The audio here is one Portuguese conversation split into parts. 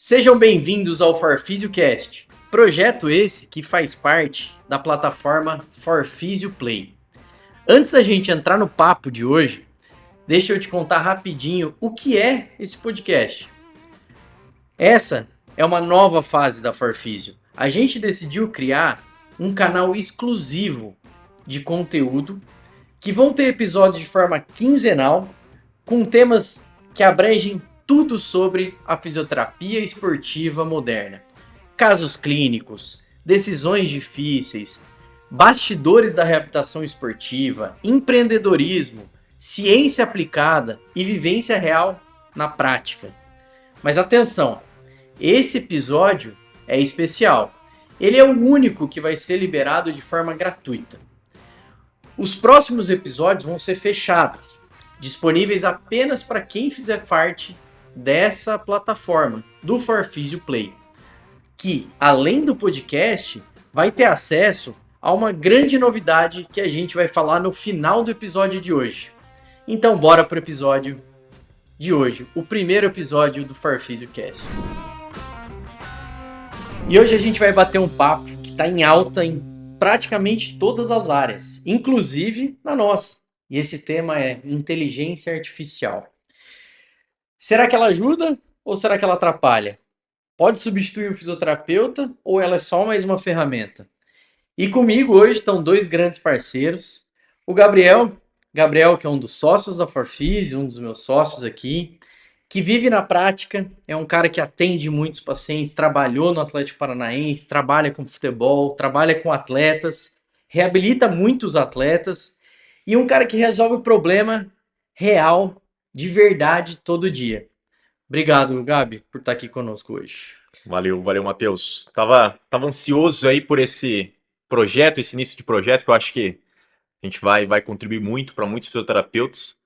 Sejam bem-vindos ao ForFisiocast, projeto esse que faz parte da plataforma ForFisio Play. Antes da gente entrar no papo de hoje, deixa eu te contar rapidinho o que é esse podcast. Essa é uma nova fase da ForFisio. A gente decidiu criar um canal exclusivo de conteúdo que vão ter episódios de forma quinzenal com temas que abrangem tudo sobre a fisioterapia esportiva moderna. Casos clínicos, decisões difíceis, bastidores da reabilitação esportiva, empreendedorismo, ciência aplicada e vivência real na prática. Mas atenção, esse episódio é especial. Ele é o único que vai ser liberado de forma gratuita. Os próximos episódios vão ser fechados, disponíveis apenas para quem fizer parte dessa plataforma, do ForFisio Play, que, além do podcast, vai ter acesso a uma grande novidade que a gente vai falar no final do episódio de hoje. Então, bora pro episódio de hoje, o primeiro episódio do ForFisiocast. E hoje a gente vai bater um papo que está em alta em praticamente todas as áreas, inclusive na nossa. E esse tema é inteligência artificial. Será que ela ajuda ou será que ela atrapalha? Pode substituir o fisioterapeuta ou ela é só mais uma ferramenta? E comigo hoje estão dois grandes parceiros. O Gabriel que é um dos sócios da ForFisio, um dos meus sócios aqui, que vive na prática, é um cara que atende muitos pacientes, trabalhou no Atlético Paranaense, trabalha com futebol, trabalha com atletas, reabilita muitos atletas e um cara que resolve o problema real, de verdade, todo dia. Obrigado, Gabi, por estar aqui conosco hoje. Valeu, Matheus. Tava ansioso aí por esse projeto, esse início de projeto, que eu acho que a gente vai contribuir muito para muitos fisioterapeutas.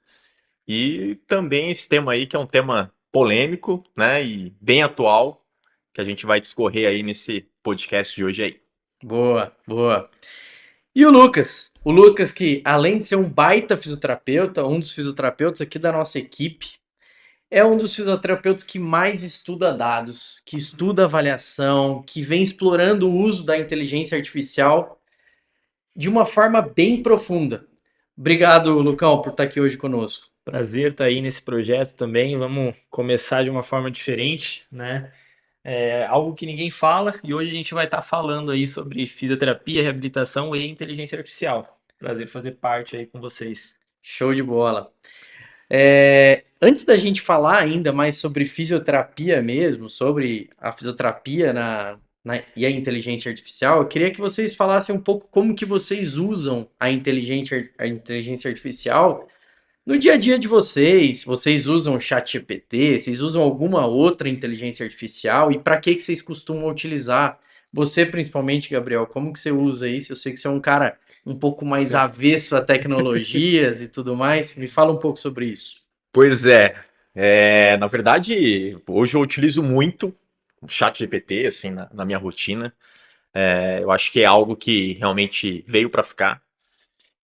E também esse tema aí, que é um tema polêmico, né, e bem atual, que a gente vai discorrer aí nesse podcast de hoje aí. Boa, boa. E o Lucas? O Lucas que, além de ser um baita fisioterapeuta, um dos fisioterapeutas aqui da nossa equipe, é um dos fisioterapeutas que mais estuda dados, que estuda avaliação, que vem explorando o uso da inteligência artificial de uma forma bem profunda. Obrigado, Lucão, por estar aqui hoje conosco. Prazer estar aí nesse projeto também. Vamos começar de uma forma diferente, né? É algo que ninguém fala e hoje a gente vai estar falando aí sobre fisioterapia, reabilitação e inteligência artificial. Prazer fazer parte aí com vocês. Show de bola. Antes da gente falar ainda mais sobre fisioterapia mesmo, sobre a fisioterapia e a inteligência artificial, eu queria que vocês falassem um pouco como que vocês usam a inteligência artificial no dia a dia de vocês. Vocês usam o ChatGPT? Vocês usam alguma outra inteligência artificial? E para que vocês costumam utilizar? Você principalmente, Gabriel, como que você usa isso? Eu sei que você é um cara um pouco mais avesso a tecnologias e tudo mais. Me fala um pouco sobre isso. Pois na verdade, hoje eu utilizo muito o ChatGPT, assim, na minha rotina. Eu acho que é algo que realmente veio para ficar.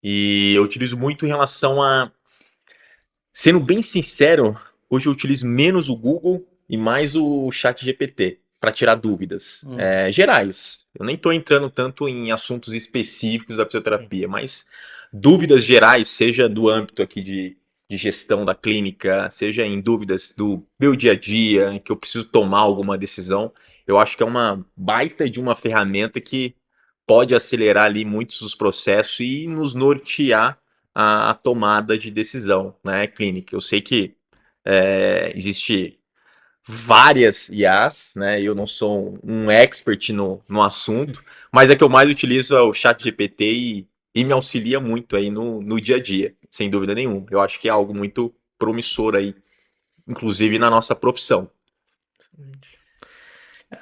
E eu utilizo muito em relação a... Sendo bem sincero, hoje eu utilizo menos o Google e mais o ChatGPT para tirar dúvidas gerais. Eu nem estou entrando tanto em assuntos específicos da fisioterapia, mas dúvidas gerais, seja do âmbito aqui de gestão da clínica, seja em dúvidas do meu dia a dia, em que eu preciso tomar alguma decisão, eu acho que é uma baita de uma ferramenta que pode acelerar ali muitos dos processos e nos nortear a tomada de decisão, né, clínica. Eu sei que existe várias IAs, né, eu não sou um expert no assunto, mas a que eu mais utilizo é o ChatGPT e me auxilia muito aí no dia a dia, sem dúvida nenhuma. Eu acho que é algo muito promissor aí, inclusive na nossa profissão.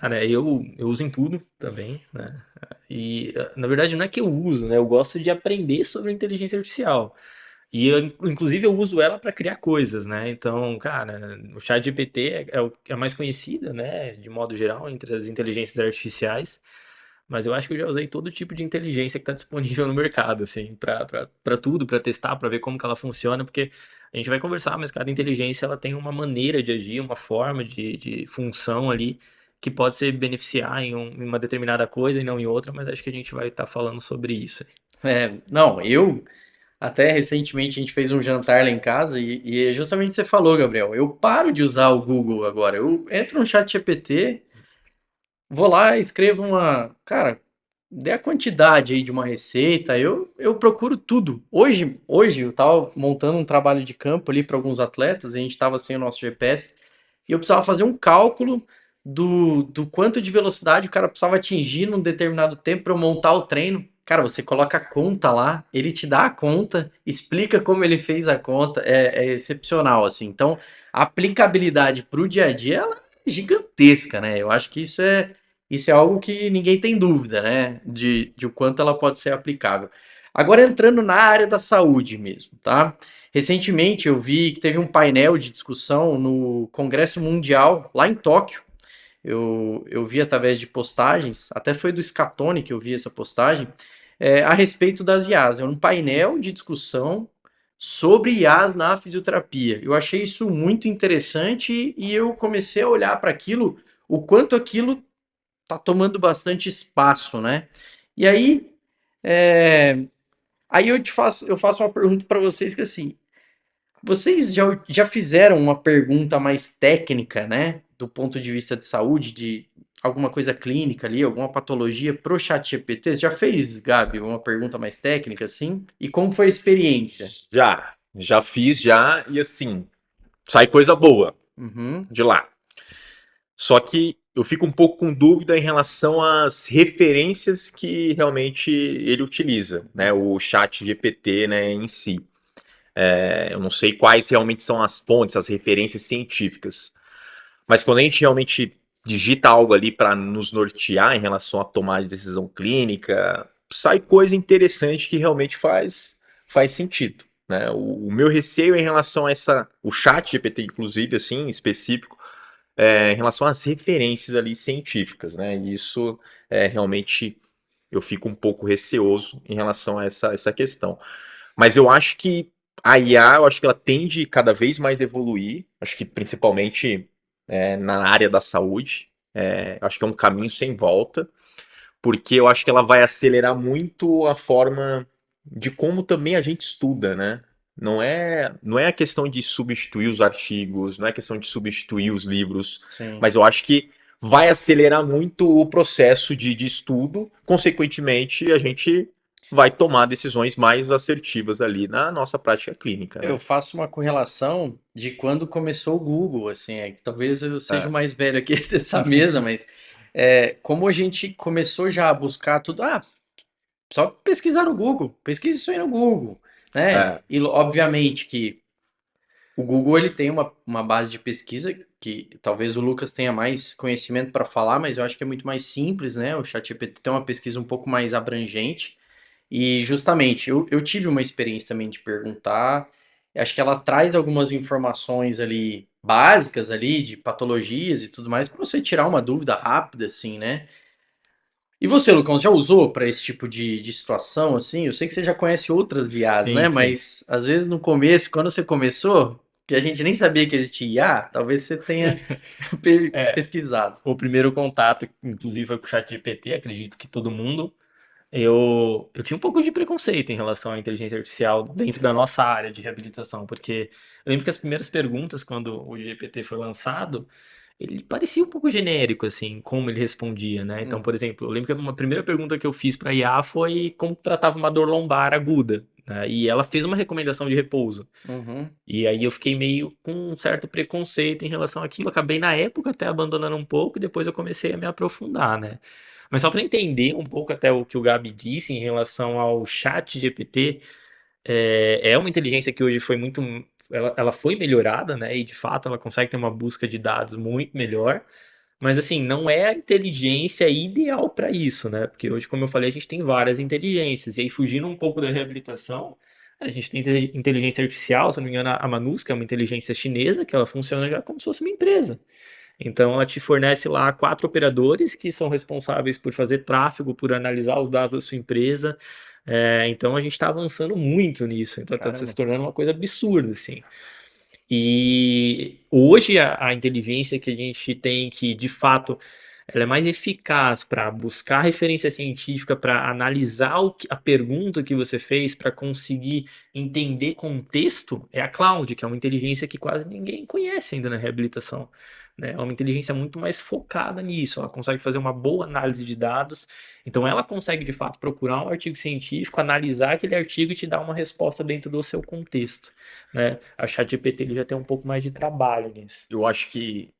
Cara, eu uso em tudo também, né? E, na verdade, não é que eu uso, né? Eu gosto de aprender sobre inteligência artificial. E, inclusive, eu uso ela para criar coisas, né? Então, cara, o ChatGPT é a mais conhecida, né? De modo geral, entre as inteligências artificiais. mas eu acho que eu já usei todo tipo de inteligência que está disponível no mercado, assim, para tudo, para testar, para ver como que ela funciona, porque a gente vai conversar, mas cada inteligência ela tem uma maneira de agir, uma forma de função ali que pode se beneficiar em uma determinada coisa e não em outra, mas acho que a gente vai estar falando sobre isso. Não, eu até recentemente a gente fez um jantar lá em casa e é justamente o que você falou, Gabriel. Eu paro de usar o Google agora. Eu entro no chat GPT, vou lá, escrevo uma. Cara, dê a quantidade aí de uma receita, eu procuro tudo. Hoje eu tava montando um trabalho de campo ali para alguns atletas, a gente tava sem o nosso GPS, e eu precisava fazer um cálculo do quanto de velocidade o cara precisava atingir num determinado tempo para eu montar o treino. Cara, você coloca a conta lá, ele te dá a conta, explica como ele fez a conta, é excepcional, assim. Então, a aplicabilidade para o dia a dia ela é gigantesca, né? Eu acho que isso é algo que ninguém tem dúvida, né? De o quanto ela pode ser aplicável. Agora entrando na área da saúde mesmo, tá? Recentemente eu vi que teve um painel de discussão no Congresso Mundial, lá em Tóquio. Eu vi através de postagens, até foi do Scatone que eu vi essa postagem, a respeito das IAs. É um painel de discussão sobre IAs na fisioterapia. Eu achei isso muito interessante e eu comecei a olhar para aquilo, o quanto aquilo tá tomando bastante espaço, né? E aí, é, aí eu faço uma pergunta para vocês que assim, vocês já fizeram uma pergunta mais técnica, né, do ponto de vista de saúde, de alguma coisa clínica ali, alguma patologia pro chat GPT? Já fez, Gabi, uma pergunta mais técnica assim? E como foi a experiência? Já fiz já, e assim, sai coisa boa Uhum, de lá. Só que eu fico um pouco com dúvida em relação às referências que realmente ele utiliza, né? O chat GPT, né, em si. Eu não sei quais realmente são as fontes, as referências científicas. Mas quando a gente realmente digita algo ali para nos nortear em relação a tomar de decisão clínica, sai coisa interessante que realmente faz sentido. Né? O meu receio em relação a o chat GPT, inclusive, assim, específico, em relação às referências ali científicas, né? E isso realmente eu fico um pouco receoso em relação a essa questão. Mas eu acho que a IA, eu acho que ela tende cada vez mais a evoluir, acho que principalmente na área da saúde. Acho que é um caminho sem volta, porque eu acho que ela vai acelerar muito a forma de como também a gente estuda, né? Não é a questão de substituir os artigos, não é questão de substituir os livros, sim. mas eu acho que vai acelerar muito o processo de estudo, consequentemente, a gente vai tomar decisões mais assertivas ali na nossa prática clínica, Eu né? faço uma correlação de quando começou o Google, assim, que talvez eu seja o É, mais velho aqui dessa mesa, mas como a gente começou já a buscar tudo, só pesquisar no Google, pesquisa isso aí no Google, né? é, E obviamente que o Google ele tem uma base de pesquisa que talvez o Lucas tenha mais conhecimento para falar, mas eu acho que é muito mais simples, né? O ChatGPT tem uma pesquisa um pouco mais abrangente. E justamente, eu tive uma experiência também de perguntar. Acho que ela traz algumas informações ali básicas ali de patologias e tudo mais para você tirar uma dúvida rápida, assim, né? E você, Lucão, já usou para esse tipo de situação, assim? Eu sei que você já conhece outras IAs, né? Sim, sim. Mas às vezes no começo, quando você começou, que a gente nem sabia que existia IA, talvez você tenha É, pesquisado. o primeiro contato, inclusive, foi com o ChatGPT, acredito que todo mundo. Eu tinha um pouco de preconceito em relação à inteligência artificial dentro da nossa área de reabilitação, porque eu lembro que as primeiras perguntas, quando o GPT foi lançado, ele parecia um pouco genérico, assim, como ele respondia, né? Então, Hum, por exemplo, eu lembro que uma primeira pergunta que eu fiz para a IA foi como tratava uma dor lombar aguda, né? E ela fez uma recomendação de repouso. uhum. E aí eu fiquei meio com um certo preconceito em relação àquilo. Acabei na época até abandonando um pouco e depois eu comecei a me aprofundar, né? Mas só para entender um pouco até o que o Gabi disse em relação ao chat GPT, é uma inteligência que hoje foi muito. Ela foi melhorada, né? E de fato ela consegue ter uma busca de dados muito melhor. Mas assim, não é a inteligência ideal para isso, né? Porque hoje, como eu falei, a gente tem várias inteligências. E aí, fugindo um pouco da reabilitação, a gente tem inteligência artificial, se não me engano, a Manus, que é uma inteligência chinesa, que ela funciona já como se fosse uma empresa. Então, ela te fornece lá 4 operadores que são responsáveis por fazer tráfego, por analisar os dados da sua empresa. Então, a gente está avançando muito nisso. Então, está se Caramba. tornando uma coisa absurda, assim. E hoje a inteligência que a gente tem, que de fato ela é mais eficaz para buscar referência científica, para analisar a pergunta que você fez, para conseguir entender contexto, é a Cloud, que é uma inteligência que quase ninguém conhece ainda na reabilitação. Né? É uma inteligência muito mais focada nisso. Ela consegue fazer uma boa análise de dados. Então, ela consegue de fato procurar um artigo científico, analisar aquele artigo e te dar uma resposta dentro do seu contexto. Né? A ChatGPT ele já tem um pouco mais de trabalho nisso. Eu acho que,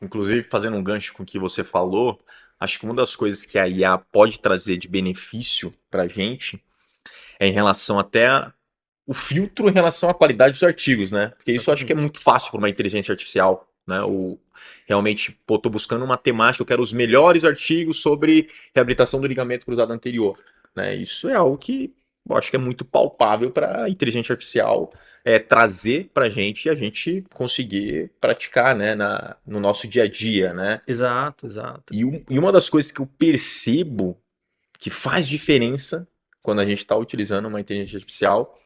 inclusive, fazendo um gancho com o que você falou, acho que uma das coisas que a IA pode trazer de benefício para a gente é em relação até o filtro em relação à qualidade dos artigos, né? Porque isso eu acho que é Exatamente. muito fácil para uma inteligência artificial, né? O, realmente, pô, tô buscando uma temática, eu quero os melhores artigos sobre reabilitação do ligamento cruzado anterior, né? Isso é algo que eu acho que é muito palpável para a inteligência artificial trazer para a gente e a gente conseguir praticar, né, no nosso dia a dia, né? Exato, exato. E uma das coisas que eu percebo que faz diferença quando a gente está utilizando uma inteligência artificial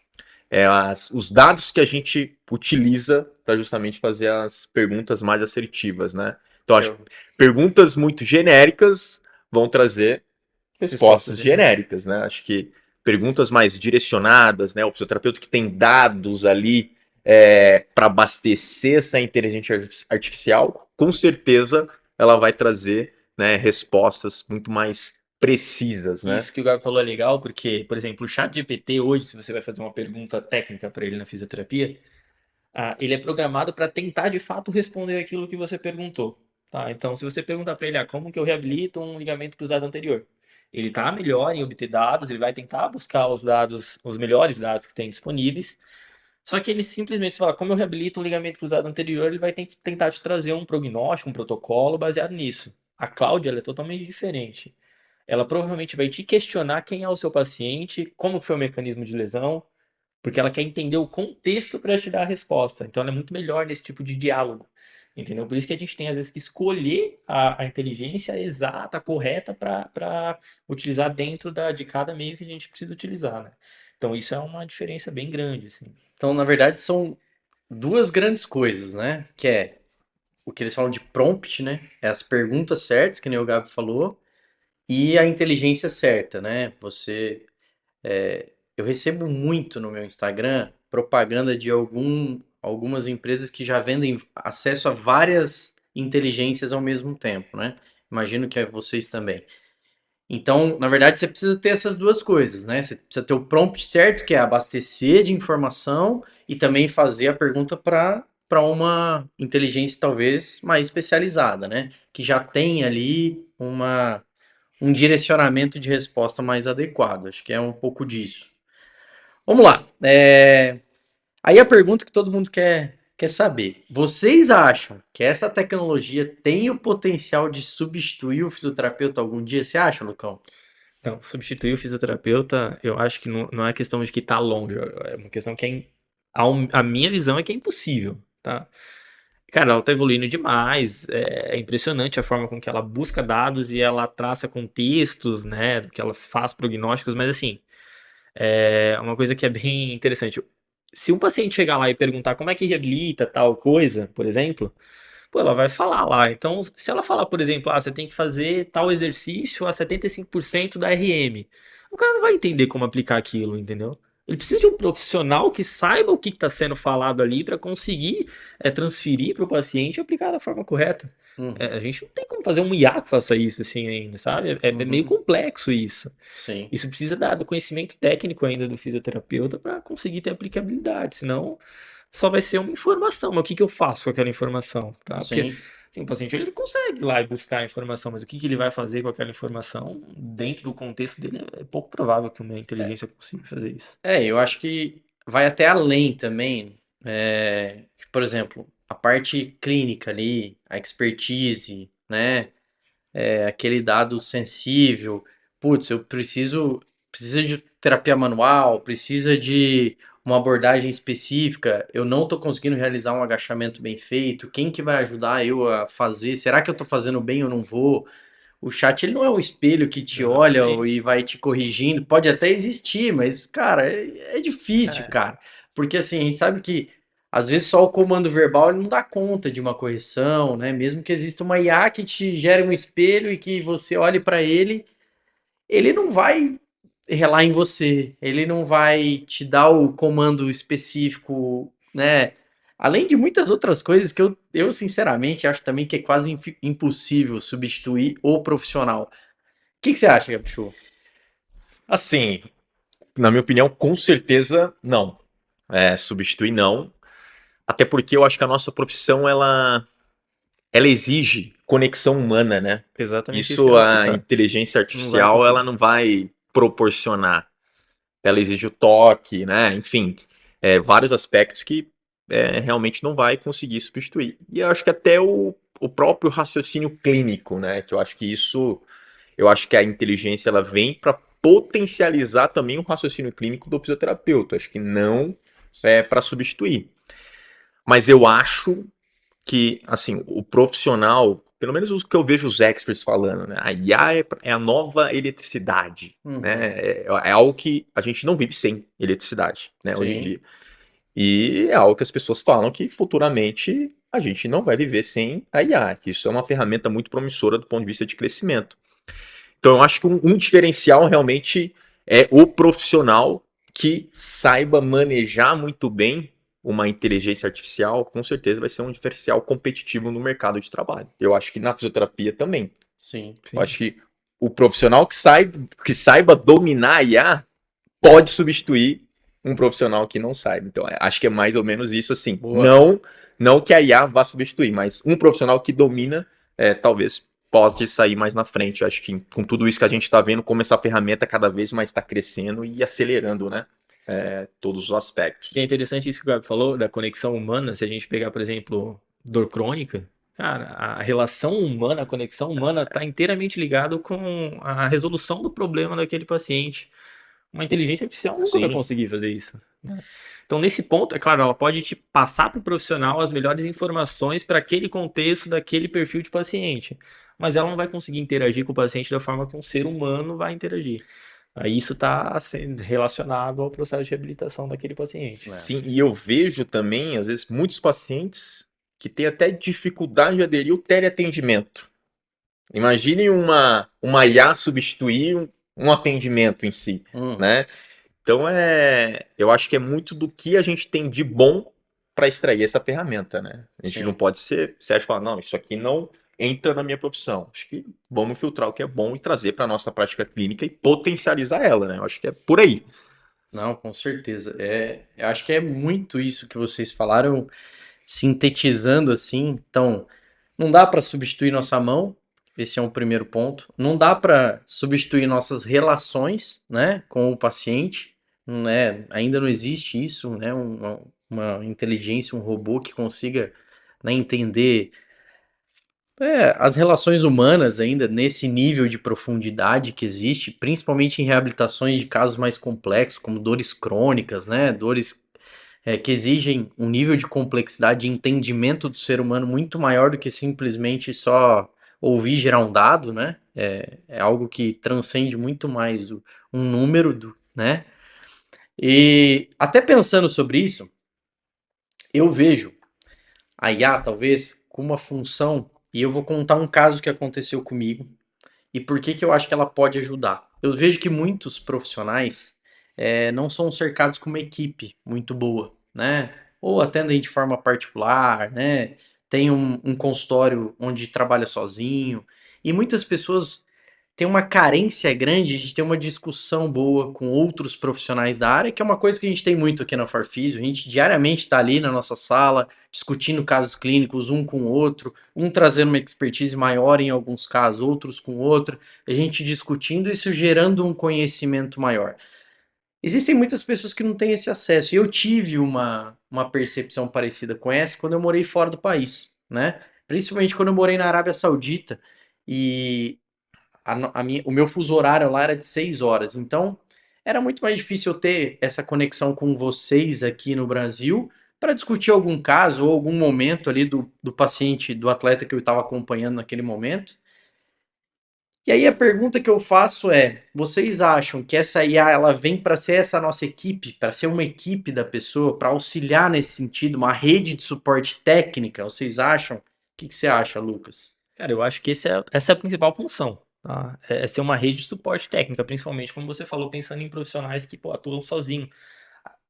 os dados que a gente utiliza para justamente fazer as perguntas mais assertivas, né? Então, acho que Eu- perguntas muito genéricas vão trazer Respostas respostas genéricas. genéricas, né? Acho que perguntas mais direcionadas, né? O fisioterapeuta que tem dados ali para abastecer essa inteligência artificial, com certeza ela vai trazer, né, respostas muito mais precisas, né? Isso que o Gabi falou é legal, porque, por exemplo, o ChatGPT hoje, se você vai fazer uma pergunta técnica para ele na fisioterapia, ele é programado para tentar de fato responder aquilo que você perguntou. Tá? Então, se você perguntar para ele, como que eu reabilito um ligamento cruzado anterior? Ele está melhor em obter dados, ele vai tentar buscar os dados, os melhores dados que tem disponíveis. Só que ele simplesmente fala, como eu reabilito um ligamento cruzado anterior, ele vai tentar te trazer um prognóstico, um protocolo baseado nisso. A Cláudia, ela é totalmente diferente. Ela provavelmente vai te questionar quem é o seu paciente, como foi o mecanismo de lesão, porque ela quer entender o contexto para te dar a resposta. Então ela é muito melhor nesse tipo de diálogo. Entendeu? Por isso que a gente tem, às vezes, que escolher a inteligência exata, correta, para utilizar dentro de cada meio que a gente precisa utilizar, né? Então isso é uma diferença bem grande, assim. Então, na verdade, são duas grandes coisas, né? Que é o que eles falam de prompt, né? É as perguntas certas, que nem o Gabi falou, e a inteligência certa, né? Eu recebo muito no meu Instagram propaganda de algumas empresas que já vendem acesso a várias inteligências ao mesmo tempo, né? Imagino que é vocês também. Então, na verdade, você precisa ter essas duas coisas, né? Você precisa ter o prompt certo, que é abastecer de informação e também fazer a pergunta para uma inteligência talvez mais especializada, né? Que já tem ali um direcionamento de resposta mais adequado. Acho que é um pouco disso. Vamos lá. Aí a pergunta que todo mundo quer saber. Vocês acham que essa tecnologia tem o potencial de substituir o fisioterapeuta algum dia? Você acha, Lucão? Então, substituir o fisioterapeuta, eu acho que não é questão de que está longe, é uma questão que a minha visão é que é impossível, tá? Cara, ela tá evoluindo demais, é impressionante a forma com que ela busca dados e ela traça contextos, né, que ela faz prognósticos, mas assim, é uma coisa que é bem interessante. Se um paciente chegar lá e perguntar como é que reabilita tal coisa, por exemplo, pô, ela vai falar lá. Então, se ela falar, por exemplo, você tem que fazer tal exercício a 75% da RM, o cara não vai entender como aplicar aquilo, entendeu? Ele precisa de um profissional que saiba o que está sendo falado ali para conseguir transferir para o paciente e aplicar da forma correta. A Uhum, gente não tem como fazer um IA que faça isso assim ainda, sabe? É meio uhum, complexo isso. sim, Isso precisa do conhecimento técnico ainda do fisioterapeuta para conseguir ter aplicabilidade, senão só vai ser uma informação. Mas o que que eu faço com aquela informação, tá? Porque sim. assim, o paciente ele consegue ir lá e buscar a informação, mas o que que ele vai fazer com aquela informação dentro do contexto dele é pouco provável que uma inteligência consiga fazer isso. Eu acho que vai até além também. Por exemplo, a parte clínica ali, a expertise, né? Aquele dado sensível. Putz, eu preciso de terapia manual, precisa de uma abordagem específica, eu não tô conseguindo realizar um agachamento bem feito, quem que vai ajudar eu a fazer? Será que eu tô fazendo bem ou não vou? O chat ele não é um espelho que te olha e Exatamente. vai te corrigindo. Pode até existir, mas, cara, é difícil, É, cara. Porque assim, a gente sabe que às vezes só o comando verbal ele não dá conta de uma correção, né? Mesmo que exista uma IA que te gere um espelho e que você olhe para ele não vai relar em você, ele não vai te dar o comando específico, né? Além de muitas outras coisas que eu sinceramente acho também que é quase impossível substituir o profissional. O que você acha, Gabichu? Assim, na minha opinião, com certeza não. Substituir não. Até porque eu acho que a nossa profissão, ela exige conexão humana, né? exatamente isso que eu Isso ia a citar. inteligência Não vai artificial, ela conseguir. não vai proporcionar. Ela exige o toque, né? Enfim, vários aspectos que realmente não vai conseguir substituir. E eu acho que até o próprio raciocínio clínico, né? Que eu acho que a inteligência ela vem para potencializar também o raciocínio clínico do fisioterapeuta. Acho que não para substituir. Mas eu acho que, assim, o profissional, pelo menos os que eu vejo os experts falando, né? A IA é a nova eletricidade, Uhum, né? É algo que a gente não vive sem eletricidade, né? Hoje em sim, dia. E é algo que as pessoas falam que futuramente a gente não vai viver sem a IA, que isso é uma ferramenta muito promissora do ponto de vista de crescimento. Então eu acho que um diferencial realmente é o profissional que saiba manejar muito bem uma inteligência artificial, com certeza vai ser um diferencial competitivo no mercado de trabalho. Eu acho que na fisioterapia também. sim. Eu Sim. acho que o profissional que saiba dominar a IA pode substituir um profissional que não saiba. Então, acho que é mais ou menos isso assim. Boa. Não que a IA vá substituir, mas um profissional que domina, talvez pode sair mais na frente. Eu acho que com tudo isso que a gente está vendo, como essa ferramenta cada vez mais está crescendo e acelerando, né? Todos os E aspectos. é interessante isso que o Gabi falou, da conexão humana. Se a gente pegar, por exemplo, dor crônica, cara, a relação humana, a conexão humana está inteiramente ligado com a resolução do problema daquele paciente. Uma inteligência artificial nunca vai Sim, conseguir fazer isso, né? Então, nesse ponto, é claro, ela pode te passar para o profissional as melhores informações para aquele contexto, daquele perfil de paciente, mas ela não vai conseguir interagir com o paciente da forma que um ser humano vai interagir. Aí isso está relacionado ao processo de reabilitação daquele paciente. É. sim. E eu vejo também, às vezes, muitos pacientes que têm até dificuldade de aderir ao teleatendimento. Imagine uma IA substituir um atendimento em si, Uhum, né? Então eu acho que é muito do que a gente tem de bom para extrair essa ferramenta, né? A gente não sim. pode ser, você acha que fala, não, isso aqui não entra na minha profissão. Acho que vamos filtrar o que é bom e trazer para nossa prática clínica e potencializar ela, né? Eu acho que é por aí. Não, com certeza. Eu acho que é muito isso que vocês falaram, sintetizando assim. Então, não dá para substituir nossa mão, esse é um primeiro ponto. Não dá para substituir nossas relações, né, com o paciente, né? Ainda não existe isso, né? Uma inteligência, um robô que consiga, né, entender as relações humanas ainda nesse nível de profundidade que existe, principalmente em reabilitações de casos mais complexos, como dores crônicas, né? Dores que exigem um nível de complexidade de entendimento do ser humano muito maior do que simplesmente só ouvir e gerar um dado, né? É algo que transcende muito mais um número, né? E até pensando sobre isso, eu vejo a IA talvez com uma função, e eu vou contar um caso que aconteceu comigo, e por que que eu acho que ela pode ajudar. Eu vejo que muitos profissionais não são cercados com uma equipe muito boa, né? Ou atendem de forma particular, né? Tem um consultório onde trabalha sozinho. E muitas pessoas têm uma carência grande de ter uma discussão boa com outros profissionais da área, que é uma coisa que a gente tem muito aqui na Farfisio. A gente diariamente está ali na nossa sala, discutindo casos clínicos um com o outro, um trazendo uma expertise maior em alguns casos, outros com outro, a gente discutindo isso gerando um conhecimento maior. Existem muitas pessoas que não têm esse acesso. E eu tive uma percepção parecida com essa quando eu morei fora do país, né? Principalmente quando eu morei na Arábia Saudita e o meu fuso horário lá era de 6 horas. Então, era muito mais difícil eu ter essa conexão com vocês aqui no Brasil para discutir algum caso ou algum momento ali do paciente, do atleta que eu estava acompanhando naquele momento. E aí a pergunta que eu faço é: vocês acham que essa IA ela vem para ser essa nossa equipe, para ser uma equipe da pessoa, para auxiliar nesse sentido, uma rede de suporte técnica? Vocês acham? O que que você acha, Lucas? Cara, eu acho que essa é a principal função, tá? É ser uma rede de suporte técnica, principalmente como você falou, pensando em profissionais que, pô, atuam sozinho.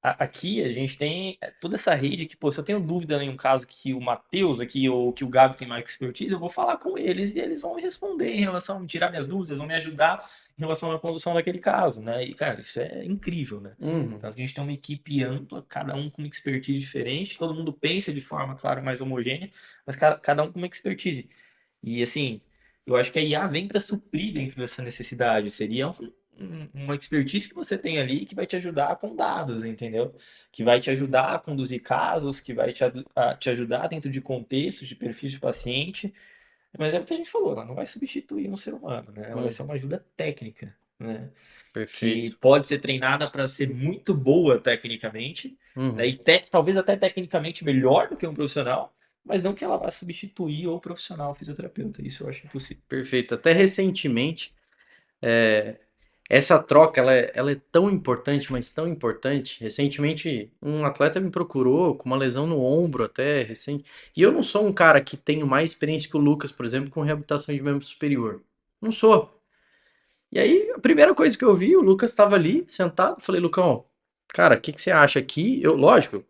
Aqui a gente tem toda essa rede que, pô, se eu tenho dúvida em um caso que o Matheus aqui ou que o Gabi tem mais expertise, eu vou falar com eles e eles vão me responder em relação, tirar minhas dúvidas, vão me ajudar em relação à condução daquele caso, né? E, cara, isso é incrível, né? Uhum, Então, a gente tem uma equipe ampla, cada um com uma expertise diferente, todo mundo pensa de forma, claro, mais homogênea, mas cada um com uma expertise. E, assim, eu acho que a IA vem para suprir dentro dessa necessidade. Seria uma expertise que você tem ali que vai te ajudar com dados, entendeu? Que vai te ajudar a conduzir casos, que vai te ajudar dentro de contextos, de perfis de paciente. Mas é o que a gente falou, ela não vai substituir um ser humano, né? Ela vai uhum, ser uma ajuda técnica, né? Que perfeito. pode ser treinada para ser muito boa tecnicamente, né? Uhum, E talvez até tecnicamente melhor do que um profissional, mas não que ela vá substituir o profissional fisioterapeuta. Isso eu acho impossível. perfeito. Até recentemente, essa troca ela é tão importante, mas tão importante. Recentemente, um atleta me procurou com uma lesão no ombro até recente. E eu não sou um cara que tenho mais experiência que o Lucas, por exemplo, com reabilitação de membro superior. Não sou. E aí, a primeira coisa que eu vi, o Lucas estava ali, sentado. Falei, Lucão, cara, o que que você acha aqui? Lógico,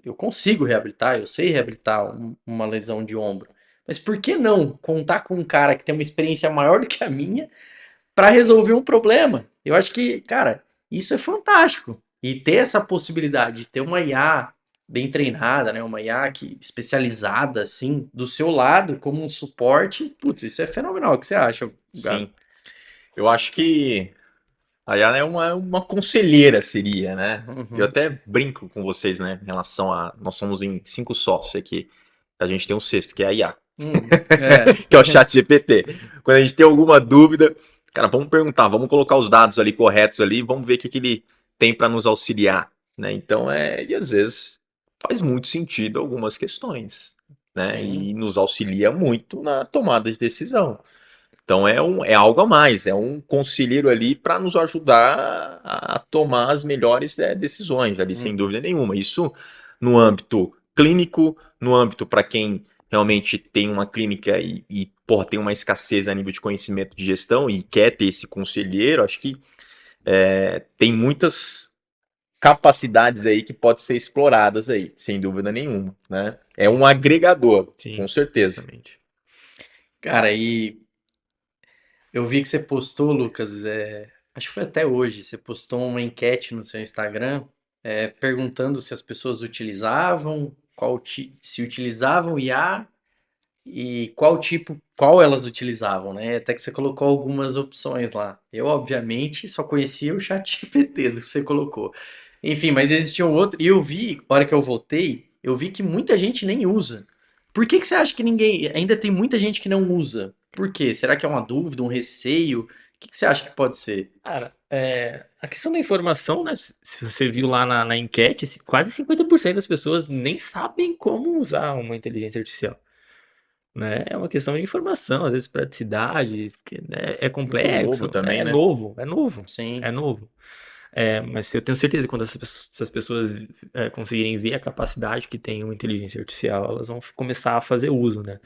eu consigo reabilitar, eu sei reabilitar uma lesão de ombro. Mas por que não contar com um cara que tem uma experiência maior do que a minha para resolver um problema? Eu acho que, cara, isso é fantástico. E ter essa possibilidade de ter uma IA bem treinada, né, uma IA especializada, assim, do seu lado, como um suporte, putz, isso é fenomenal. O que você acha, Gabi? Sim. Eu acho que a Yana é uma conselheira, seria, né? Eu Uhum. até brinco com vocês, né? Em relação a. Nós somos em 5 sócios aqui. A gente tem um sexto, que é a IA, É. que é o chat GPT. Quando a gente tem alguma dúvida, cara, vamos perguntar, vamos colocar os dados ali corretos ali, vamos ver o que, que ele tem para nos auxiliar, né? Então e às vezes faz muito sentido algumas questões, né? Sim. E nos auxilia muito na tomada de decisão. Então é algo a mais, é um conselheiro ali para nos ajudar a tomar as melhores decisões ali, sem Uhum. dúvida nenhuma. Isso no âmbito clínico, no âmbito para quem realmente tem uma clínica porra, tem uma escassez a nível de conhecimento de gestão e quer ter esse conselheiro, acho que tem muitas capacidades aí que podem ser exploradas aí, sem dúvida nenhuma, né? É Sim, um agregador, com sim, certeza. exatamente. Cara, e eu vi que você postou, Lucas, acho que foi até hoje, você postou uma enquete no seu Instagram, perguntando se as pessoas utilizavam, se utilizavam IA e qual elas utilizavam, né? Até que você colocou algumas opções lá. Eu, obviamente, só conhecia o chat GPT do que você colocou. Enfim, mas existia um outro, e eu vi, na hora que eu votei, eu vi que muita gente nem usa. Por que que você acha que ainda tem muita gente que não usa? Por quê? Será que é uma dúvida, um receio? O que que você acha que pode ser? Cara, a questão da informação, né? Se você viu lá na enquete, quase 50% das pessoas nem sabem como usar uma inteligência artificial, né? É uma questão de informação, às vezes praticidade, porque, né, é Muito novo complexo, também, é né? novo, é novo, é Sim. novo. Mas eu tenho certeza que quando essas pessoas conseguirem ver a capacidade que tem uma inteligência artificial, elas vão começar a fazer uso, né?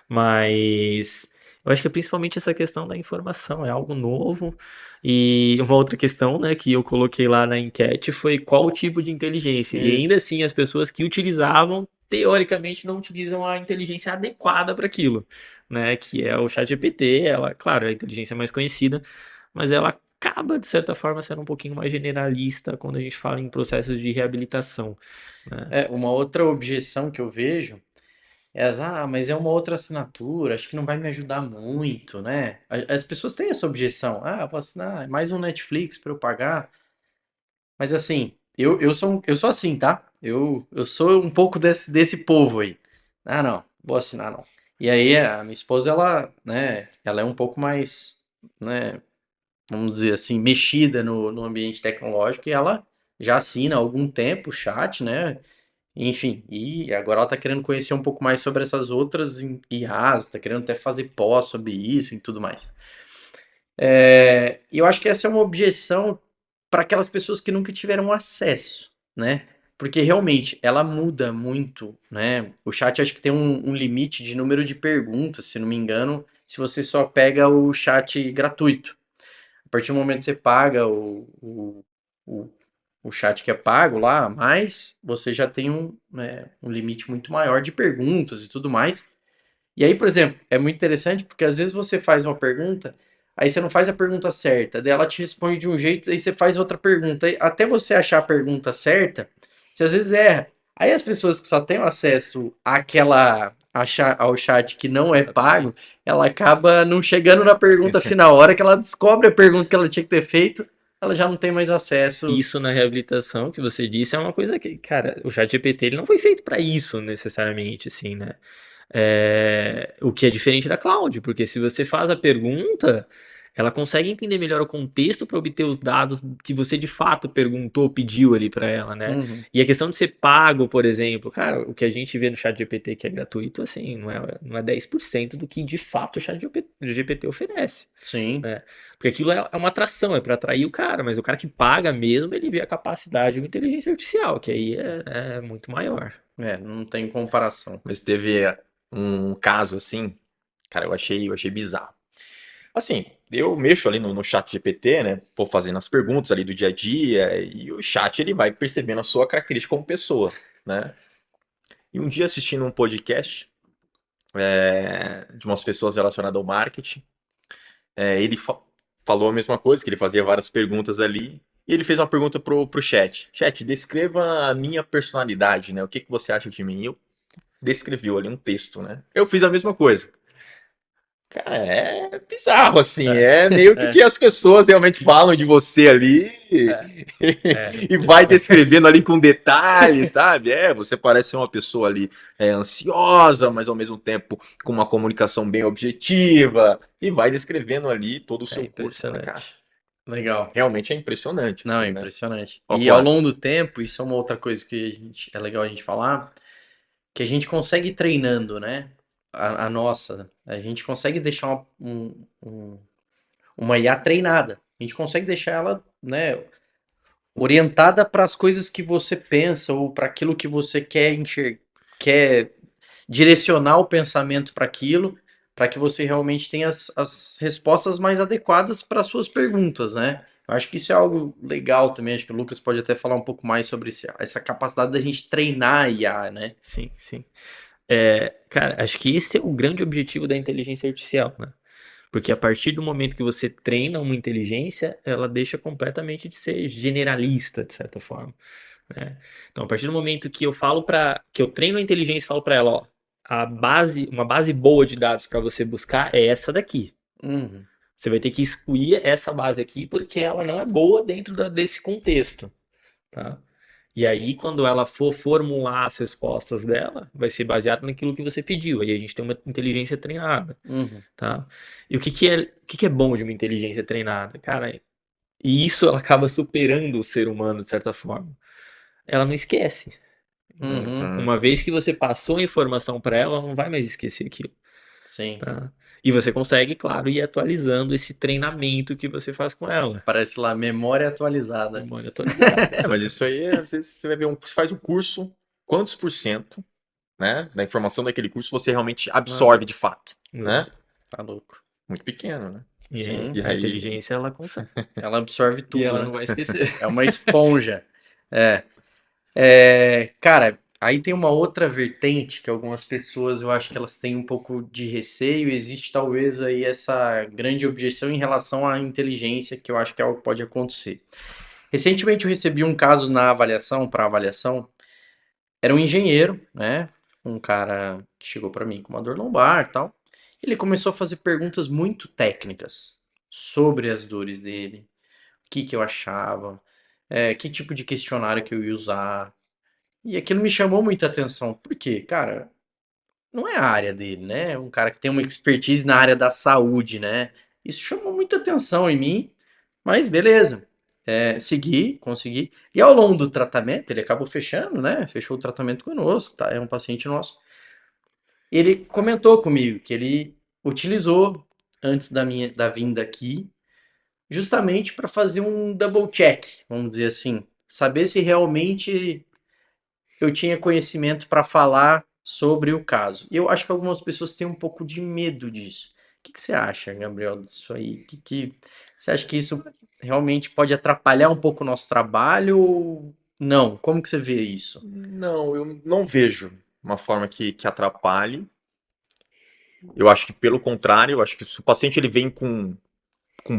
Mas eu acho que é principalmente essa questão da informação, é algo novo. E uma outra questão, né, que eu coloquei lá na enquete foi qual o tipo de inteligência. E ainda Isso. assim, as pessoas que utilizavam, teoricamente, não utilizam a inteligência adequada para aquilo, né? Que é o ChatGPT, ela, claro, é a inteligência mais conhecida, mas ela acaba, de certa forma, sendo um pouquinho mais generalista quando a gente fala em processos de reabilitação, né? Uma outra objeção que eu vejo mas é uma outra assinatura, acho que não vai me ajudar muito, né? As pessoas têm essa objeção. Ah, vou assinar, é mais um Netflix para eu pagar. Mas assim, eu sou assim, tá? Eu sou um pouco desse povo aí. Ah, não, vou assinar não. E aí a minha esposa, ela, né, ela é um pouco mais, né, vamos dizer assim, mexida no ambiente tecnológico e ela já assina há algum tempo o chat, né? Enfim, e agora ela tá querendo conhecer um pouco mais sobre essas outras IAs, tá querendo até fazer pós sobre isso e tudo mais. E eu acho que essa é uma objeção para aquelas pessoas que nunca tiveram acesso, né? Porque realmente ela muda muito, né? O chat acho que tem um limite de número de perguntas, se não me engano, se você só pega o chat gratuito. A partir do momento que você paga o, o chat que é pago lá, mais você já tem um limite muito maior de perguntas e tudo mais. E aí, por exemplo, é muito interessante porque às vezes você faz uma pergunta, aí você não faz a pergunta certa, daí ela te responde de um jeito, aí você faz outra pergunta. Aí, até você achar a pergunta certa, você às vezes erra. Aí as pessoas que só têm acesso ao chat que não é pago, ela acaba não chegando na pergunta final. A hora que ela descobre a pergunta que ela tinha que ter feito, ela já não tem mais acesso. Isso na reabilitação que você disse é uma coisa que, cara, o ChatGPT ele não foi feito para isso necessariamente, assim, né? O que é diferente da cloud, porque se você faz a pergunta, ela consegue entender melhor o contexto para obter os dados que você de fato perguntou, pediu ali para ela, né? Uhum, E a questão de ser pago, por exemplo, cara, o que a gente vê no ChatGPT que é gratuito, assim, não é 10% do que de fato o ChatGPT oferece, sim, né? Porque aquilo é uma atração, é para atrair o cara, mas o cara que paga mesmo, ele vê a capacidade de uma inteligência artificial, que aí é muito maior. não tem comparação. Mas teve um caso assim, cara, eu achei bizarro. Assim, eu mexo ali no chat GPT, né? Vou fazendo as perguntas ali do dia a dia e o chat ele vai percebendo a sua característica como pessoa, né? E um dia assistindo um podcast de umas pessoas relacionadas ao marketing, ele falou a mesma coisa, que ele fazia várias perguntas ali e ele fez uma pergunta pro chat. Chat, descreva a minha personalidade, né? O que que você acha de mim? Eu descrevi ali um texto, né? Eu fiz a mesma coisa. Cara, é bizarro, assim. É meio que o É, que as pessoas realmente falam de você ali e, é, é. e vai descrevendo ali com detalhes, sabe? Você parece ser uma pessoa ali ansiosa, mas ao mesmo tempo com uma comunicação bem objetiva e vai descrevendo ali todo o É seu curso. Fala, cara, impressionante. Legal. realmente é impressionante, Não, assim, é né? impressionante. Ó, E ao claro. longo do tempo, isso é uma outra coisa que é legal a gente falar, que a gente consegue ir treinando, né? A gente consegue deixar uma IA treinada. A gente consegue deixar ela, né, orientada para as coisas que você pensa ou para aquilo que você quer direcionar o pensamento para que você realmente tenha as respostas mais adequadas para as suas perguntas, né? Eu acho que isso é algo legal também. Acho que o Lucas pode até falar um pouco mais sobre essa capacidade da gente treinar a IA, né? Sim, sim. Cara, acho que esse é o grande objetivo da inteligência artificial, né? Porque a partir do momento que você treina uma inteligência, ela deixa completamente de ser generalista, de certa forma, né? Então, a partir do momento que que eu treino a inteligência e falo para ela, ó, uma base boa de dados para você buscar é essa daqui. Uhum, Você vai ter que excluir essa base aqui porque ela não é boa dentro desse contexto, tá? E aí, quando ela for formular as respostas dela, vai ser baseado naquilo que você pediu. Aí a gente tem uma inteligência treinada, uhum, tá? E o que que é bom de uma inteligência treinada? Cara, e isso ela acaba superando o ser humano de certa forma. Ela não esquece. uhum, Uhum. Uma vez que você passou a informação para ela, ela não vai mais esquecer aquilo, sim. tá? E você consegue, claro, ir atualizando esse treinamento que você faz com ela. Parece lá, memória atualizada. Memória atualizada, Mas exatamente. isso aí, às vezes, você vai ver você faz o curso, quantos por cento, né, da informação daquele curso você realmente Ah, absorve de fato, né? Exato. tá louco. Muito pequeno, né? E Sim, E a aí, inteligência ela consegue. ela absorve E tudo, ela né? não vai esquecer. É uma esponja. É. Cara, aí tem uma outra vertente que algumas pessoas eu acho que elas têm um pouco de receio. Existe talvez aí essa grande objeção em relação à inteligência, que eu acho que é algo que pode acontecer. Recentemente eu recebi um caso na avaliação, para avaliação. Era um engenheiro, né? Um cara que chegou para mim com uma dor lombar e tal. Ele começou a fazer perguntas muito técnicas sobre as dores dele, o que que eu achava, que tipo de questionário que eu ia usar. E aquilo me chamou muita atenção. Por quê? Cara, não é a área dele, né? Um cara que tem uma expertise na área da saúde, né? Isso chamou muita atenção em mim, Mas beleza. Segui, consegui. E ao longo do tratamento, ele acabou fechando, né? Fechou o tratamento conosco, tá? É um paciente nosso. Ele comentou comigo que ele utilizou antes da vinda aqui, justamente para fazer um double check, vamos dizer assim, saber se realmente eu tinha conhecimento para falar sobre o caso. E eu acho que algumas pessoas têm um pouco de medo disso. O que que você acha, Gabriel, disso aí? Você acha que isso realmente pode atrapalhar um pouco o nosso trabalho ou não? Como que você vê isso? Não, eu não vejo uma forma que atrapalhe. Eu acho que, pelo contrário, eu acho que se o paciente ele vem com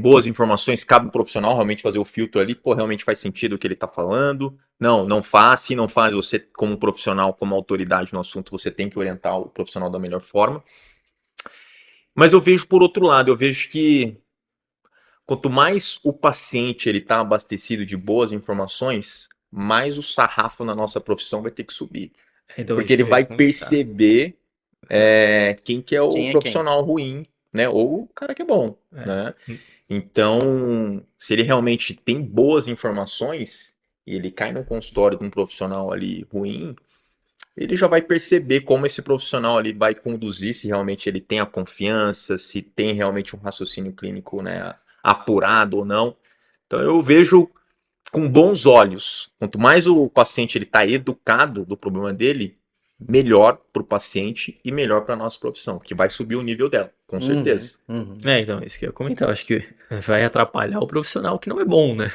boas informações, cabe o profissional realmente fazer o filtro ali, pô, realmente faz sentido o que ele está falando. Não, não faz, se não faz, você, como profissional, como autoridade no assunto, você tem que orientar o profissional da melhor forma. Mas eu vejo por outro lado, eu vejo que quanto mais o paciente ele está abastecido de boas informações, mais o sarrafo na nossa profissão vai ter que subir. Então, Porque isso ele que eu ia vai comentar. perceber quem que é o Quem é quem? profissional ruim, né? Ou o cara que é bom, É. né? Então, se ele realmente tem boas informações e ele cai no consultório de um profissional ali ruim, ele já vai perceber como esse profissional ali vai conduzir, se realmente ele tem a confiança, se tem realmente um raciocínio clínico, né, apurado ou não. Então eu vejo com bons olhos. Quanto mais o paciente ele está educado do problema dele, melhor para o paciente e melhor para a nossa profissão, que vai subir o nível dela, com Uhum, certeza. uhum. Então, isso que eu ia comentar. Eu acho que vai atrapalhar o profissional, que não é bom, né?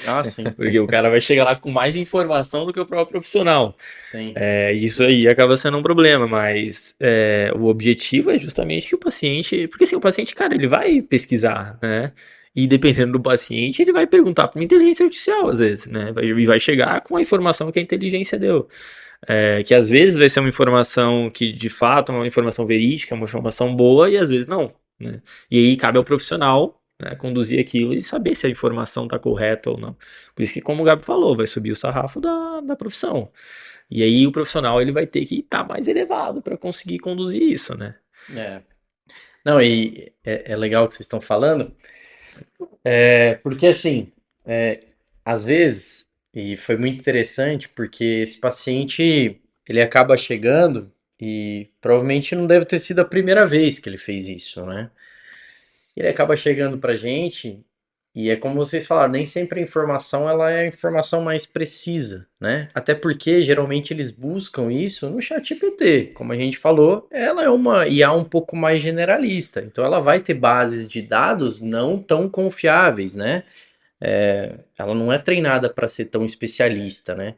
Ah, sim, Porque o cara vai chegar lá com mais informação do que o próprio profissional. sim. Isso aí acaba sendo um problema, mas o objetivo é justamente que o paciente. Porque assim, o paciente, cara, ele vai pesquisar, né? E dependendo do paciente, ele vai perguntar para uma inteligência artificial, às vezes, né? E vai chegar com a informação que a inteligência deu. Que às vezes vai ser uma informação que de fato é uma informação verídica, uma informação boa, e às vezes não, né? E aí cabe ao profissional, né, conduzir aquilo e saber se a informação está correta ou não. Por isso que, como o Gabi falou, vai subir o sarrafo da profissão. E aí o profissional ele vai ter que estar mais elevado para conseguir conduzir isso, né? É. Não, e é legal o que vocês estão falando, porque assim, às vezes, e foi muito interessante, porque esse paciente, ele acaba chegando e provavelmente não deve ter sido a primeira vez que ele fez isso, né? Ele acaba chegando pra gente e é como vocês falaram, nem sempre a informação ela é a informação mais precisa, né? Até porque geralmente eles buscam isso no ChatGPT. Como a gente falou, ela é uma IA um pouco mais generalista, então ela vai ter bases de dados não tão confiáveis, né? Ela não é treinada para ser tão especialista, né?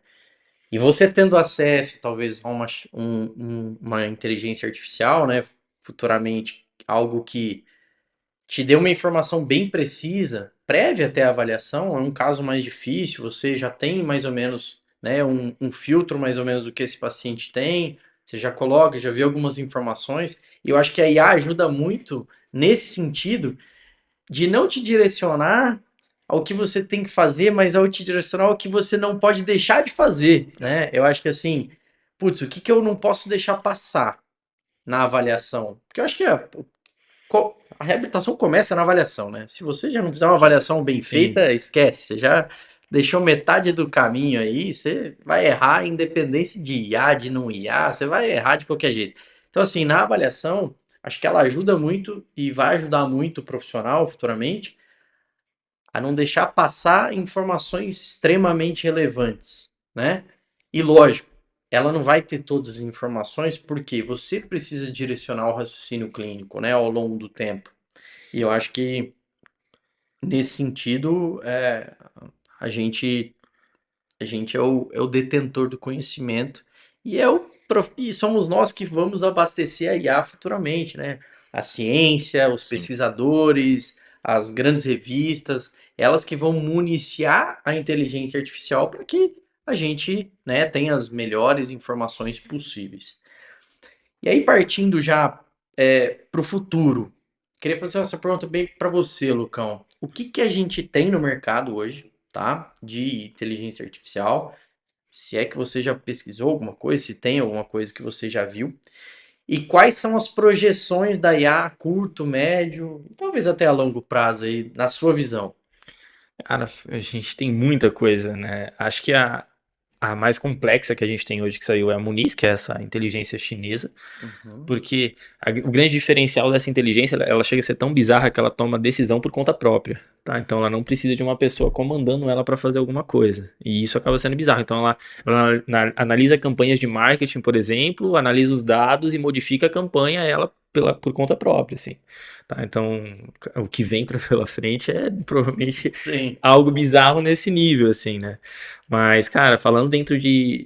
E você tendo acesso, talvez, a uma inteligência artificial, né? Futuramente, algo que te dê uma informação bem precisa, prévia até a avaliação, é um caso mais difícil, você já tem mais ou menos, né, um filtro mais ou menos do que esse paciente tem, você já coloca, já vê algumas informações, e eu acho que a IA ajuda muito nesse sentido de não te direcionar ao que você tem que fazer, mas ao te direcionar ao que você não pode deixar de fazer, né? Eu acho que assim, putz, o que que eu não posso deixar passar na avaliação? Porque eu acho que a reabilitação começa na avaliação, né? Se você já não fizer uma avaliação bem Sim. feita, esquece. Você já deixou metade do caminho aí, você vai errar, independente de IA, de não IA, você vai errar de qualquer jeito. Então, assim, na avaliação, acho que ela ajuda muito e vai ajudar muito o profissional futuramente a não deixar passar informações extremamente relevantes, né? E lógico, ela não vai ter todas as informações porque você precisa direcionar o raciocínio clínico, né, ao longo do tempo. E eu acho que nesse sentido, a gente, a gente é o detentor do conhecimento e e somos nós que vamos abastecer a IA futuramente, né? A ciência, os Sim. pesquisadores, as grandes revistas, elas que vão municiar a inteligência artificial para que a gente, né, tenha as melhores informações possíveis. E aí, partindo já para o futuro, queria fazer essa pergunta bem para você, Lucão. O que que a gente tem no mercado hoje, tá? De inteligência artificial? Se é que você já pesquisou alguma coisa, se tem alguma coisa que você já viu. E quais são as projeções da IA a curto, médio, talvez até a longo prazo aí, na sua visão? Cara, a gente tem muita coisa, né? Acho que a mais complexa que a gente tem hoje que saiu é a Muniz, que é essa inteligência chinesa. Uhum. Porque o grande diferencial dessa inteligência, ela chega a ser tão bizarra que ela toma decisão por conta própria, tá? Então ela não precisa de uma pessoa comandando ela para fazer alguma coisa. E isso acaba sendo bizarro. Então ela analisa campanhas de marketing, por exemplo, analisa os dados e modifica a campanha ela por conta própria, assim. Tá? Então o que vem pela frente é provavelmente Sim. algo bizarro nesse nível, assim, né? Mas, cara, falando dentro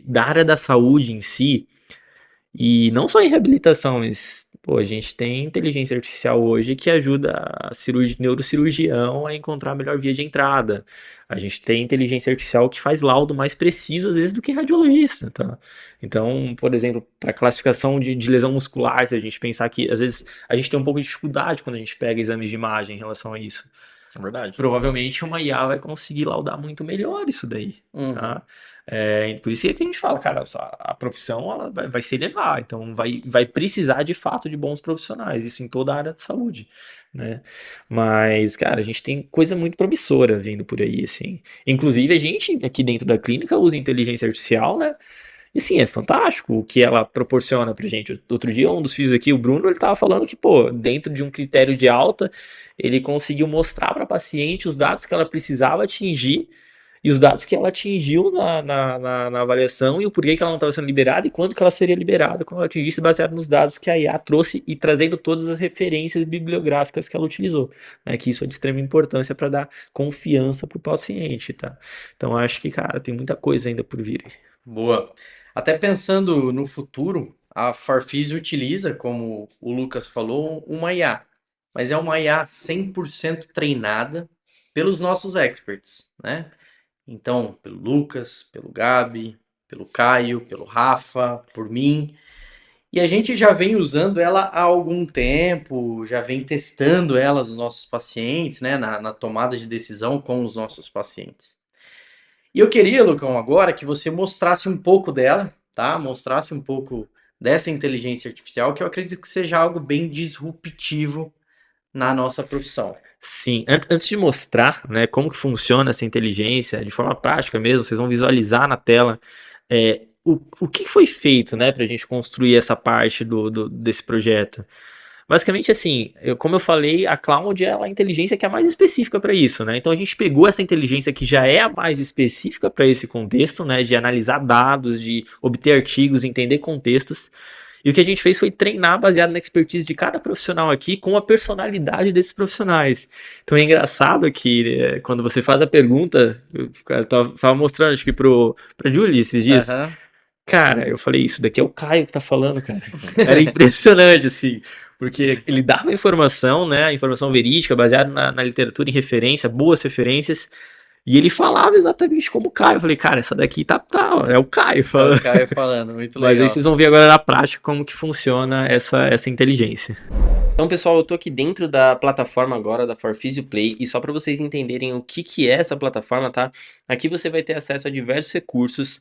da área da saúde em si, e não só em reabilitação, mas pô, a gente tem inteligência artificial hoje que ajuda a neurocirurgião a encontrar a melhor via de entrada. A gente tem inteligência artificial que faz laudo mais preciso, às vezes, do que radiologista, tá? Então, por exemplo, para classificação de lesão muscular, se a gente pensar que, às vezes, a gente tem um pouco de dificuldade quando a gente pega exames de imagem em relação a isso. É verdade. Provavelmente uma IA vai conseguir laudar muito melhor isso daí, Uhum. tá? Por isso que a gente fala, cara, a profissão ela vai se elevar, então vai precisar de fato de bons profissionais, isso em toda a área de saúde, né? Mas, cara, a gente tem coisa muito promissora vindo por aí, assim. Inclusive, a gente aqui dentro da clínica usa inteligência artificial, né? E sim, é fantástico o que ela proporciona pra gente. Outro dia, um dos filhos aqui, o Bruno, ele tava falando que, pô, dentro de um critério de alta, ele conseguiu mostrar para a paciente os dados que ela precisava atingir e os dados que ela atingiu na avaliação e o porquê que ela não estava sendo liberada e quando que ela seria liberada quando ela atingisse, baseado nos dados que a IA trouxe e trazendo todas as referências bibliográficas que ela utilizou, né? Que isso é de extrema importância para dar confiança para o paciente, tá? Então acho que, cara, tem muita coisa ainda por vir. Boa. Até pensando no futuro, a Farfisa utiliza, como o Lucas falou, uma IA, mas é uma IA 100% treinada pelos nossos experts, né? Então, pelo Lucas, pelo Gabi, pelo Caio, pelo Rafa, por mim. E a gente já vem usando ela há algum tempo, já vem testando ela nos nossos pacientes, né? Na tomada de decisão com os nossos pacientes. E eu queria, Lucão, agora que você mostrasse um pouco dela, tá? Mostrasse um pouco dessa inteligência artificial, que eu acredito que seja algo bem disruptivo na nossa profissão. Sim, antes de mostrar, né, como que funciona essa inteligência de forma prática mesmo, vocês vão visualizar na tela o que foi feito, né, para a gente construir essa parte desse projeto. Basicamente, assim, como eu falei, a Cloud é a inteligência que é a mais específica para isso, né? Então a gente pegou essa inteligência que já é a mais específica para esse contexto, né, de analisar dados, de obter artigos, entender contextos. E o que a gente fez foi treinar baseado na expertise de cada profissional aqui com a personalidade desses profissionais. Então é engraçado que quando você faz a pergunta, eu tava mostrando acho que pra Julie esses dias. Aham. Cara, eu falei, isso daqui é o Caio que tá falando, cara. Era impressionante, assim, porque ele dava informação, né, informação verídica, baseada na literatura em referência, boas referências, e ele falava exatamente como o Caio. Eu falei, cara, essa daqui ó, é o Caio É o falando. Caio falando, muito Mas aí legal. vocês vão ver agora na prática como que funciona essa inteligência. Então, pessoal, eu tô aqui dentro da plataforma agora da Forfisio Play e só para vocês entenderem o que é essa plataforma, tá? Aqui você vai ter acesso a diversos recursos,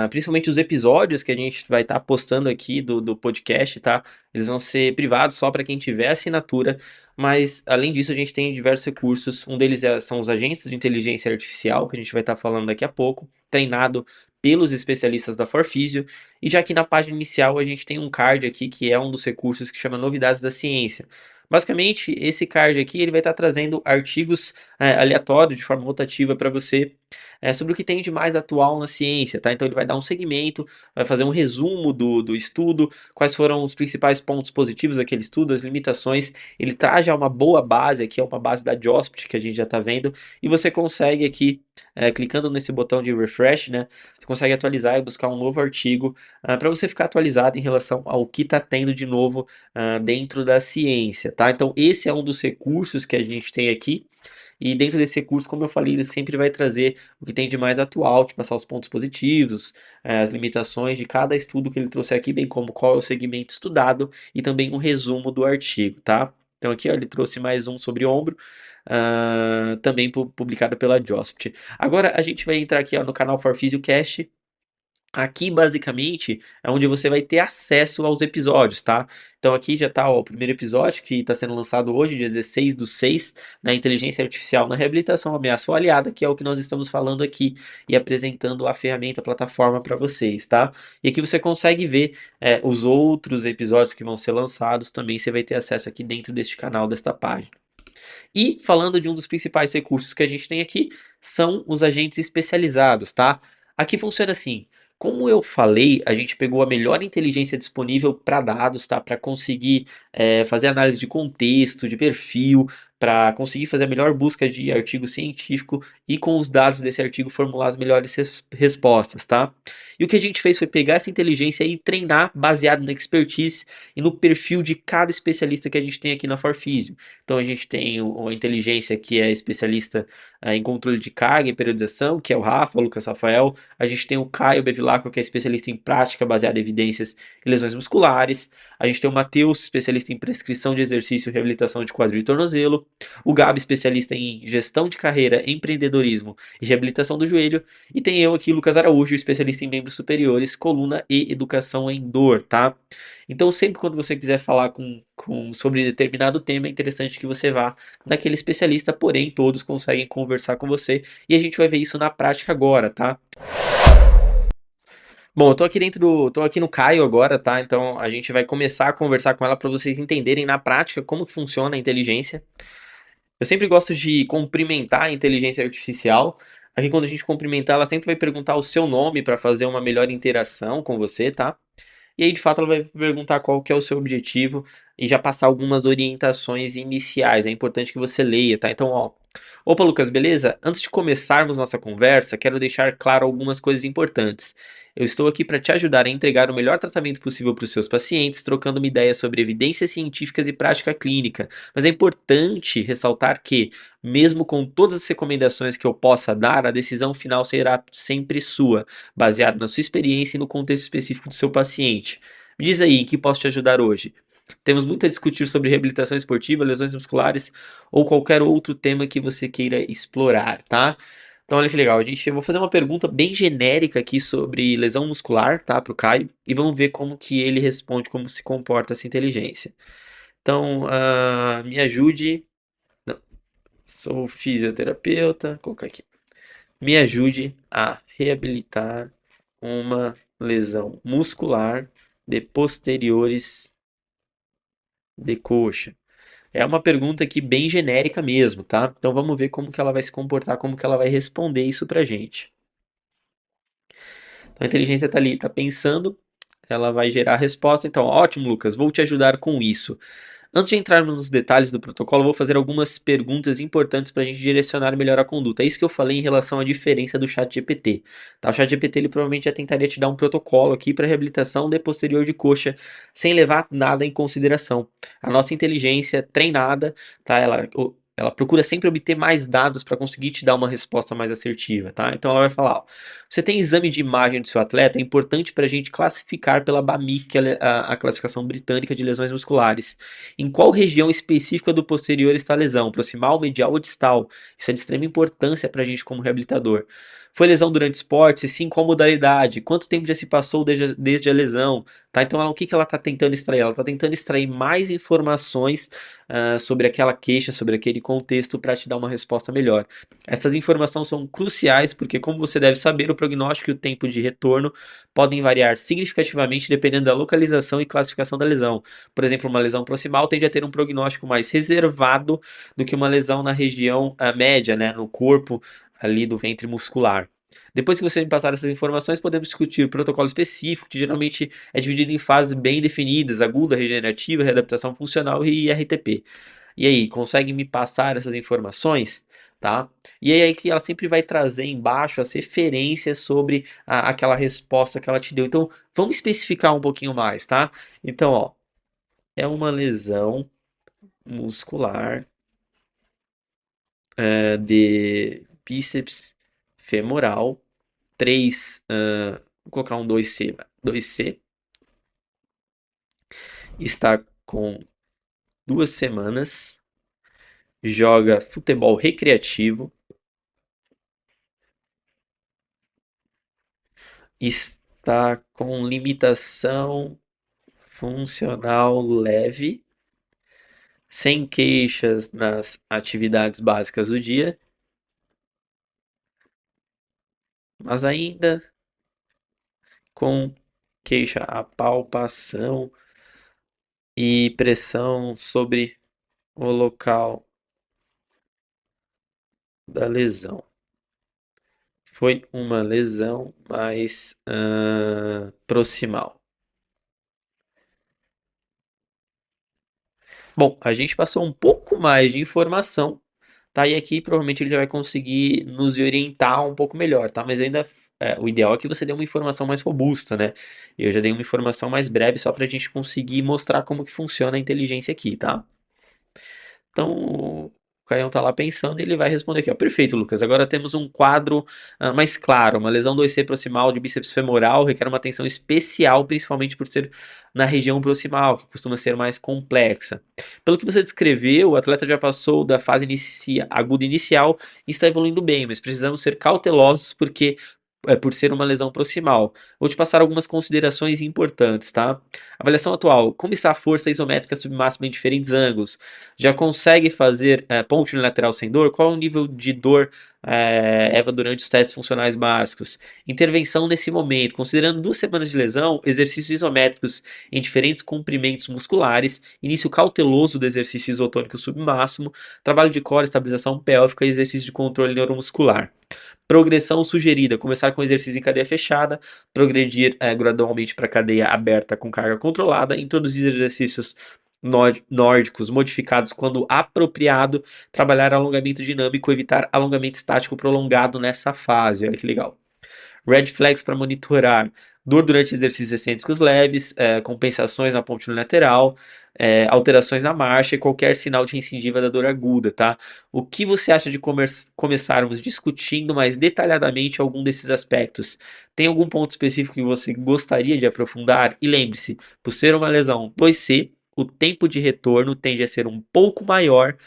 principalmente os episódios que a gente vai estar postando aqui do podcast, tá? Eles vão ser privados só para quem tiver assinatura, mas além disso a gente tem diversos recursos. Um deles são os agentes de inteligência artificial, que a gente vai estar falando daqui a pouco, treinado pelos especialistas da Forfisio. E já aqui na página inicial a gente tem um card aqui que é um dos recursos que chama Novidades da Ciência. Basicamente, esse card aqui ele vai estar trazendo artigos aleatórios de forma rotativa para você sobre o que tem de mais atual na ciência, tá? Então ele vai dar um segmento, vai fazer um resumo do estudo, quais foram os principais pontos positivos daquele estudo, as limitações. Ele traz já uma boa base aqui, é uma base da JOSPT que a gente já está vendo, e você consegue aqui, clicando nesse botão de refresh, né? Você consegue atualizar e buscar um novo artigo para você ficar atualizado em relação ao que está tendo de novo dentro da ciência, tá? Então esse é um dos recursos que a gente tem aqui. E dentro desse recurso, como eu falei, ele sempre vai trazer o que tem de mais atual, te passar os pontos positivos, as limitações de cada estudo que ele trouxe aqui, bem como qual é o segmento estudado e também um resumo do artigo, tá? Então aqui ó, ele trouxe mais um sobre ombro, também publicado pela JOSPT. Agora a gente vai entrar aqui ó, no canal ForPhysioCast Aqui, basicamente, é onde você vai ter acesso aos episódios, tá? Então, aqui já tá ó, o primeiro episódio que está sendo lançado hoje, dia 16/6, na Inteligência Artificial na Reabilitação, Ameaça ou Aliada, que é o que nós estamos falando aqui e apresentando a ferramenta, a plataforma para vocês, tá? E aqui você consegue ver os outros episódios que vão ser lançados, também você vai ter acesso aqui dentro deste canal, desta página. E falando de um dos principais recursos que a gente tem aqui, são os agentes especializados, tá? Aqui funciona assim. Como eu falei, a gente pegou a melhor inteligência disponível para dados, tá? Para conseguir fazer análise de contexto, de perfil, para conseguir fazer a melhor busca de artigo científico e com os dados desse artigo formular as melhores respostas, tá? E o que a gente fez foi pegar essa inteligência e treinar baseado na expertise e no perfil de cada especialista que a gente tem aqui na Forfisio. Então a gente tem a inteligência que é especialista em controle de carga e periodização, que é o Rafa, o Lucas Rafael. A gente tem o Caio Bevilacqua, que é especialista em prática baseada em evidências e lesões musculares. A gente tem o Matheus, especialista em prescrição de exercício e reabilitação de quadril e tornozelo. O Gabi, especialista em gestão de carreira, empreendedorismo e reabilitação do joelho. E tem eu aqui, Lucas Araújo, especialista em membros superiores, coluna e educação em dor, tá? Então, sempre quando você quiser falar sobre determinado tema, é interessante que você vá naquele especialista, porém, todos conseguem conversar com você e a gente vai ver isso na prática agora, tá? Bom, eu tô aqui no Caio agora, tá? Então a gente vai começar a conversar com ela para vocês entenderem na prática como que funciona a inteligência. Eu sempre gosto de cumprimentar a inteligência artificial. Aqui quando a gente cumprimentar, ela sempre vai perguntar o seu nome para fazer uma melhor interação com você, tá? E aí, de fato, ela vai perguntar qual que é o seu objetivo e já passar algumas orientações iniciais. É importante que você leia, tá? Então, ó. Opa, Lucas, beleza? Antes de começarmos nossa conversa, quero deixar claro algumas coisas importantes. Eu estou aqui para te ajudar a entregar o melhor tratamento possível para os seus pacientes, trocando uma ideia sobre evidências científicas e prática clínica. Mas é importante ressaltar que, mesmo com todas as recomendações que eu possa dar, a decisão final será sempre sua, baseada na sua experiência e no contexto específico do seu paciente. Me diz aí, em que posso te ajudar hoje? Temos muito a discutir sobre reabilitação esportiva, lesões musculares ou qualquer outro tema que você queira explorar, tá? Então, olha que legal. Eu vou fazer uma pergunta bem genérica aqui sobre lesão muscular, tá, para o Caio, e vamos ver como que ele responde, como se comporta essa inteligência. Então, me ajude. Não, sou fisioterapeuta. Vou colocar aqui. Me ajude a reabilitar uma lesão muscular de posteriores de coxa. É uma pergunta aqui bem genérica mesmo, tá? Então vamos ver como que ela vai se comportar, como que ela vai responder isso pra gente. Então a inteligência está ali, está pensando, ela vai gerar a resposta. Então, ótimo, Lucas, vou te ajudar com isso. Antes de entrarmos nos detalhes do protocolo, eu vou fazer algumas perguntas importantes para a gente direcionar melhor a conduta. É isso que eu falei em relação à diferença do chat GPT. Tá? O chat GPT ele provavelmente já tentaria te dar um protocolo aqui para reabilitação de posterior de coxa, sem levar nada em consideração. A nossa inteligência treinada, tá? Ela procura sempre obter mais dados para conseguir te dar uma resposta mais assertiva, tá? Então ela vai falar, ó, você tem exame de imagem do seu atleta? É importante para a gente classificar pela BAMI, que é a classificação britânica de lesões musculares. Em qual região específica do posterior está a lesão? Proximal, medial ou distal? Isso é de extrema importância para a gente como reabilitador. Foi lesão durante esporte? Se sim, qual modalidade? Quanto tempo já se passou desde a lesão? Tá? Então, o que ela está tentando extrair? Ela está tentando extrair mais informações sobre aquela queixa, sobre aquele contexto para te dar uma resposta melhor. Essas informações são cruciais porque, como você deve saber, o prognóstico e o tempo de retorno podem variar significativamente dependendo da localização e classificação da lesão. Por exemplo, uma lesão proximal tende a ter um prognóstico mais reservado do que uma lesão na região média, né, no corpo ali do ventre muscular. Depois que você me passar essas informações, podemos discutir o protocolo específico, que geralmente é dividido em fases bem definidas: aguda, regenerativa, readaptação funcional e RTP. E aí, consegue me passar essas informações? Tá? E aí que ela sempre vai trazer embaixo as referências sobre aquela resposta que ela te deu. Então, vamos especificar um pouquinho mais, tá? Então, ó, é uma lesão muscular de bíceps femoral, 3, vou colocar um 2C, 2C, está com 2 semanas, joga futebol recreativo, está está com limitação funcional leve, sem queixas nas atividades básicas do dia, mas ainda com queixa a palpação e pressão sobre o local da lesão. Foi uma lesão mais proximal. Bom, a gente passou um pouco mais de informação, tá? E aqui provavelmente ele já vai conseguir nos orientar um pouco melhor, tá? Mas ainda o ideal é que você dê uma informação mais robusta, né? Eu já dei uma informação mais breve só para a gente conseguir mostrar como que funciona a inteligência aqui, tá? Então, o Caião tá lá pensando e ele vai responder aqui, ó. Perfeito, Lucas. Agora temos um quadro mais claro. Uma lesão 2C proximal de bíceps femoral requer uma atenção especial, principalmente por ser na região proximal, que costuma ser mais complexa. Pelo que você descreveu, o atleta já passou da fase aguda inicial e está evoluindo bem, mas precisamos ser cautelosos porque por ser uma lesão proximal. Vou te passar algumas considerações importantes, tá? Avaliação atual. Como está a força isométrica submáxima em diferentes ângulos? Já consegue fazer ponte unilateral sem dor? Qual é o nível de dor EVA durante os testes funcionais básicos? Intervenção nesse momento. Considerando 2 semanas de lesão, exercícios isométricos em diferentes comprimentos musculares, início cauteloso do exercício isotônico submáximo, trabalho de core, estabilização pélvica e exercício de controle neuromuscular. Progressão sugerida: começar com exercício em cadeia fechada, progredir gradualmente para cadeia aberta com carga controlada, introduzir exercícios nórdicos modificados quando apropriado, trabalhar alongamento dinâmico, evitar alongamento estático prolongado nessa fase. Olha que legal. Red flags para monitorar: dor durante exercícios excêntricos leves, compensações na ponte lateral, alterações na marcha e qualquer sinal de recidiva da dor aguda, tá? O que você acha de começarmos discutindo mais detalhadamente algum desses aspectos? Tem algum ponto específico que você gostaria de aprofundar? E lembre-se, por ser uma lesão 2C, o tempo de retorno tende a ser um pouco maior.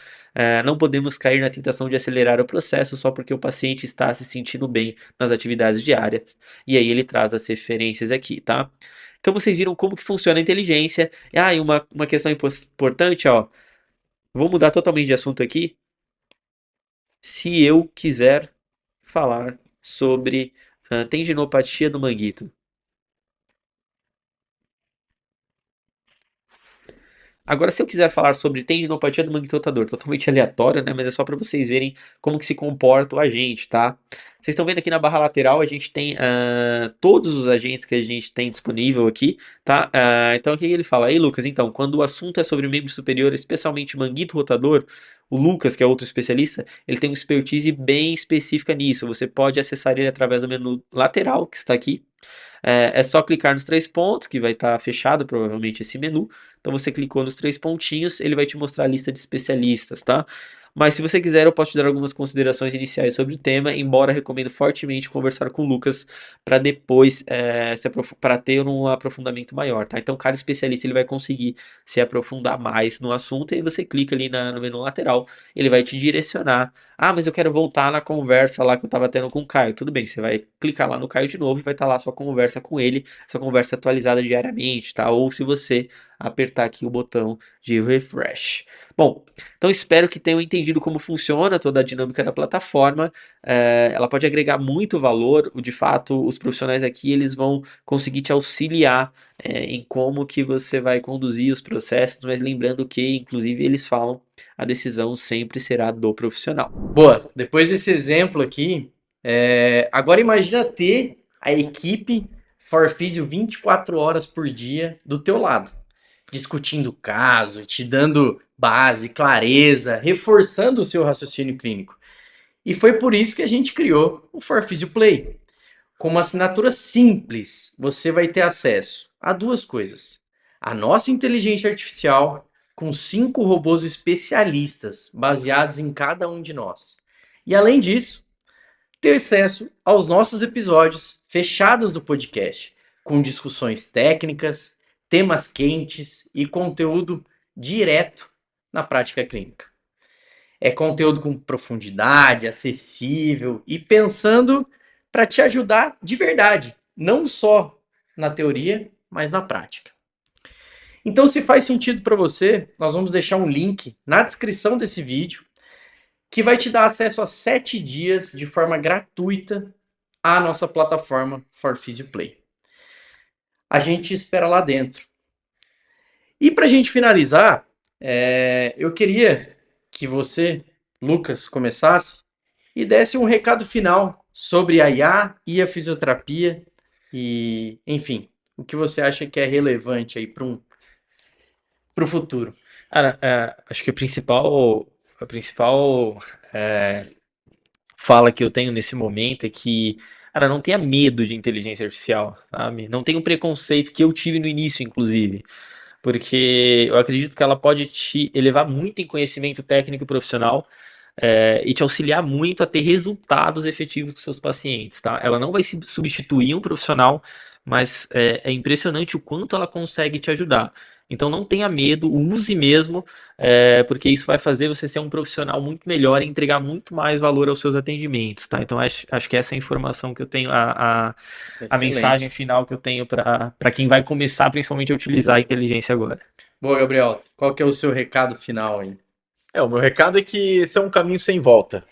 Não podemos cair na tentação de acelerar o processo só porque o paciente está se sentindo bem nas atividades diárias. E aí ele traz as referências aqui, tá? Então vocês viram como que funciona a inteligência. E uma questão importante, ó. Vou mudar totalmente de assunto aqui. Se eu quiser falar sobre tendinopatia do manguito. Agora, se eu quiser falar sobre tendinopatia do manguito rotador, totalmente aleatório, né? Mas é só para vocês verem como que se comporta o agente, tá? Vocês estão vendo aqui na barra lateral, a gente tem todos os agentes que a gente tem disponível aqui, tá? Então, o que ele fala? Aí, Lucas, então, quando o assunto é sobre membro superior, especialmente manguito rotador, o Lucas, que é outro especialista, ele tem uma expertise bem específica nisso. Você pode acessar ele através do menu lateral, que está aqui. É só clicar nos 3 pontos, que vai estar fechado provavelmente esse menu. Então você clicou nos 3 pontinhos, ele vai te mostrar a lista de especialistas, tá? Mas se você quiser, eu posso te dar algumas considerações iniciais sobre o tema, embora recomendo fortemente conversar com o Lucas para depois para ter um aprofundamento maior, tá? Então cada especialista ele vai conseguir se aprofundar mais no assunto e aí você clica ali no menu lateral, ele vai te direcionar. Ah, mas eu quero voltar na conversa lá que eu estava tendo com o Caio. Tudo bem, você vai clicar lá no Caio de novo e vai estar lá a sua conversa com ele, essa conversa atualizada diariamente, tá? Ou se você apertar aqui o botão de refresh. Bom, então espero que tenham entendido como funciona toda a dinâmica da plataforma. Ela pode agregar muito valor. De fato, os profissionais aqui eles vão conseguir te auxiliar em como que você vai conduzir os processos, mas lembrando que, inclusive, eles falam a decisão sempre será do profissional. Boa, depois desse exemplo aqui, agora imagina ter a equipe Forfísio 24 horas por dia do teu lado, discutindo o caso, te dando base, clareza, reforçando o seu raciocínio clínico. E foi por isso que a gente criou o Forfísio Play. Com uma assinatura simples, você vai ter acesso a 2 coisas: a nossa inteligência artificial, com 5 robôs especialistas baseados em cada um de nós. E além disso, ter acesso aos nossos episódios fechados do podcast, com discussões técnicas, temas quentes e conteúdo direto na prática clínica. É conteúdo com profundidade, acessível e pensando para te ajudar de verdade, não só na teoria, mas na prática. Então, se faz sentido para você, nós vamos deixar um link na descrição desse vídeo que vai te dar acesso a 7 dias de forma gratuita à nossa plataforma ForPhysio Play. A gente espera lá dentro. E para a gente finalizar, eu queria que você, Lucas, começasse e desse um recado final sobre a IA e a fisioterapia e, enfim, o que você acha que é relevante aí para o futuro. Cara, acho que a principal fala que eu tenho nesse momento é que, cara, não tenha medo de inteligência artificial, sabe? Não tenha um preconceito que eu tive no início, inclusive. Porque eu acredito que ela pode te elevar muito em conhecimento técnico e profissional, e te auxiliar muito a ter resultados efetivos com seus pacientes, tá? Ela não vai substituir um profissional, mas é impressionante o quanto ela consegue te ajudar. Então não tenha medo, use mesmo, porque isso vai fazer você ser um profissional muito melhor e entregar muito mais valor aos seus atendimentos, tá? Então acho que essa é a informação que eu tenho, a Excelente. mensagem final que eu tenho para quem vai começar principalmente a utilizar a inteligência agora. Boa, Gabriel. Qual que é o seu recado final aí? O meu recado é que esse é um caminho sem volta.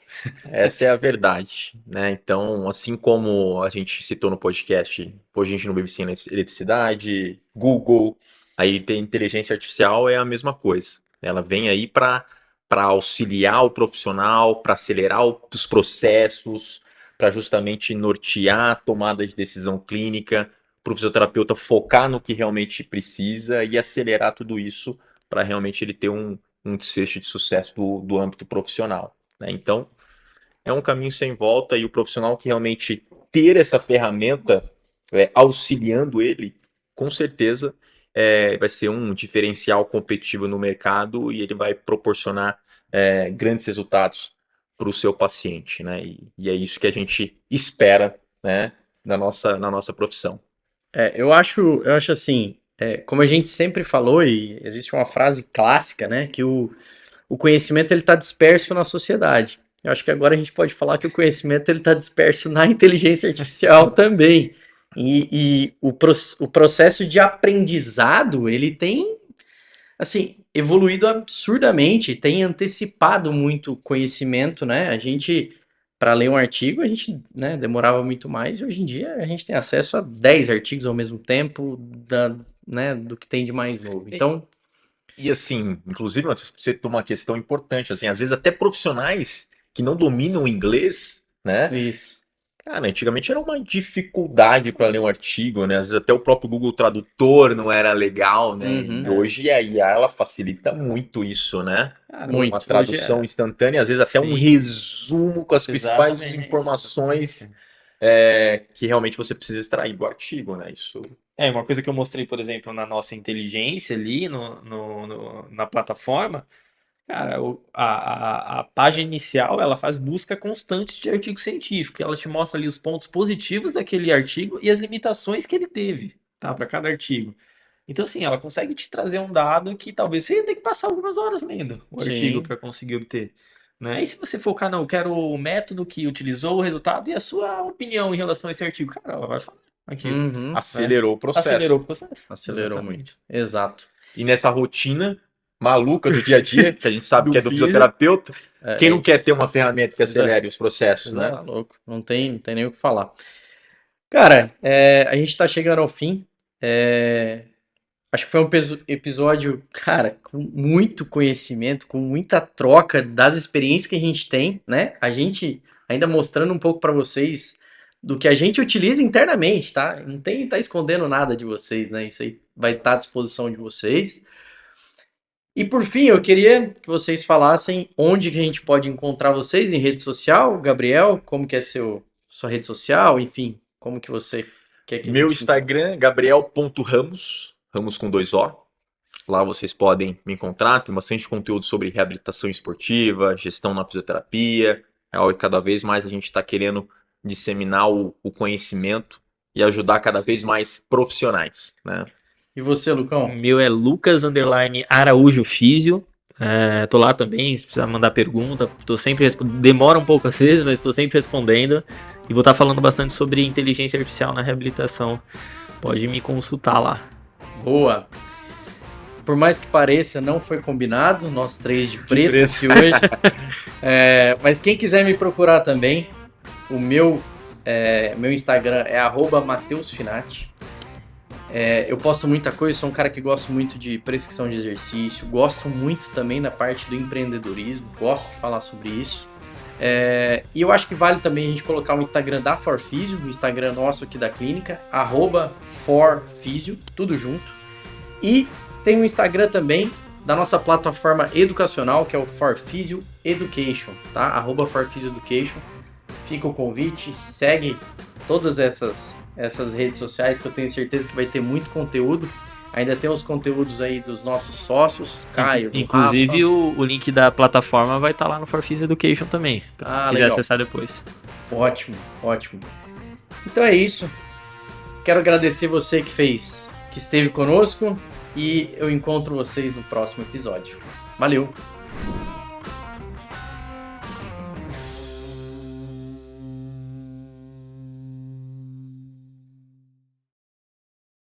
Essa é a verdade, né? Então, assim como a gente citou no podcast, hoje a gente não vive sem eletricidade, Google, aí tem inteligência artificial, é a mesma coisa. Ela vem aí para auxiliar o profissional, para acelerar os processos, para justamente nortear a tomada de decisão clínica, para o fisioterapeuta focar no que realmente precisa e acelerar tudo isso para realmente ele ter um desfecho de sucesso do âmbito profissional, né? Então, é um caminho sem volta e o profissional que realmente ter essa ferramenta auxiliando ele, com certeza vai ser um diferencial competitivo no mercado e ele vai proporcionar grandes resultados para o seu paciente, né? E é isso que a gente espera, né, na nossa profissão. Eu acho assim, como a gente sempre falou, e existe uma frase clássica, né, que o conhecimento ele está disperso na sociedade. Eu acho que agora a gente pode falar que o conhecimento ele está disperso na inteligência artificial também. E o processo de aprendizado ele tem assim evoluído absurdamente, tem antecipado muito conhecimento, né? A gente para ler um artigo a gente, né, demorava muito mais e hoje em dia a gente tem acesso a 10 artigos ao mesmo tempo né, do que tem de mais novo. Então E assim, inclusive, você toma uma questão importante, assim, às vezes até profissionais que não dominam o inglês, né? isso. Cara, antigamente era uma dificuldade para ler um artigo, né? Às vezes até o próprio Google Tradutor não era legal, né? Uhum. E hoje a IA ela facilita muito isso, né? Cara, Muito. Uma tradução instantânea, às vezes até um Sim. resumo com as principais Exatamente. informações que realmente você precisa extrair do artigo, né? Isso. Uma coisa que eu mostrei, por exemplo, na nossa inteligência ali na plataforma, cara, a página inicial ela faz busca constante de artigo científico. Ela te mostra ali os pontos positivos daquele artigo e as limitações que ele teve, tá, para cada artigo. Então, assim, ela consegue te trazer um dado que talvez você tenha que passar algumas horas lendo o artigo Sim. para conseguir obter. Né? E se você focar, não, eu quero o método que utilizou, o resultado e a sua opinião em relação a esse artigo, cara, ela vai falar aqui. Uhum. Acelerou o processo. Acelerou o processo. Acelerou Exatamente. muito. Exato. E nessa rotina maluca do dia a dia, que a gente sabe Do que é do físio. fisioterapeuta, quem não quer ter uma ferramenta que acelere os processos, né? Tá louco. Não tem nem o que falar. Cara, a gente tá chegando ao fim. Acho que foi um episódio, cara, com muito conhecimento, com muita troca das experiências que a gente tem, né? A gente ainda mostrando um pouco para vocês do que a gente utiliza internamente, tá? Não tá escondendo nada de vocês, né? Isso aí vai estar à disposição de vocês. E por fim, eu queria que vocês falassem onde que a gente pode encontrar vocês em rede social. Gabriel, como que é sua rede social? Enfim, como que você quer que a Meu gente... Instagram, gabriel.ramos, Ramos com 2 O. Lá vocês podem me encontrar, tem bastante conteúdo sobre reabilitação esportiva, gestão na fisioterapia. E cada vez mais a gente está querendo disseminar o conhecimento e ajudar cada vez mais profissionais, né? E você, O Lucão? meu é Lucas_Araújo Físio. Tô lá também, se precisar mandar pergunta, tô sempre demora um pouco às vezes, mas estou sempre respondendo. E vou estar falando bastante sobre inteligência artificial na reabilitação pode me consultar lá. Boa. Por mais que pareça, não foi combinado, nós três de preto preto. aqui hoje. Mas quem quiser me procurar também, o meu Instagram é @mateusfinati. Eu posto muita coisa, sou um cara que gosto muito de prescrição de exercício, gosto muito também da parte do empreendedorismo, gosto de falar sobre isso. E eu acho que vale também a gente colocar o Instagram da Forfísio, o Instagram nosso aqui da clínica, @forfísio, tudo junto. E tem o Instagram também da nossa plataforma educacional, que é o Forfísio Education, tá? @Forfísio Education. Fica o convite, segue todas essas redes sociais que eu tenho certeza que vai ter muito conteúdo. Ainda tem os conteúdos aí dos nossos sócios, Caio, Inclusive Rafa. o link da plataforma vai estar lá no Forfis Education também, para quem quiser legal. acessar depois. Ótimo, ótimo. Então é isso. Quero agradecer você que esteve conosco e eu encontro vocês no próximo episódio. Valeu!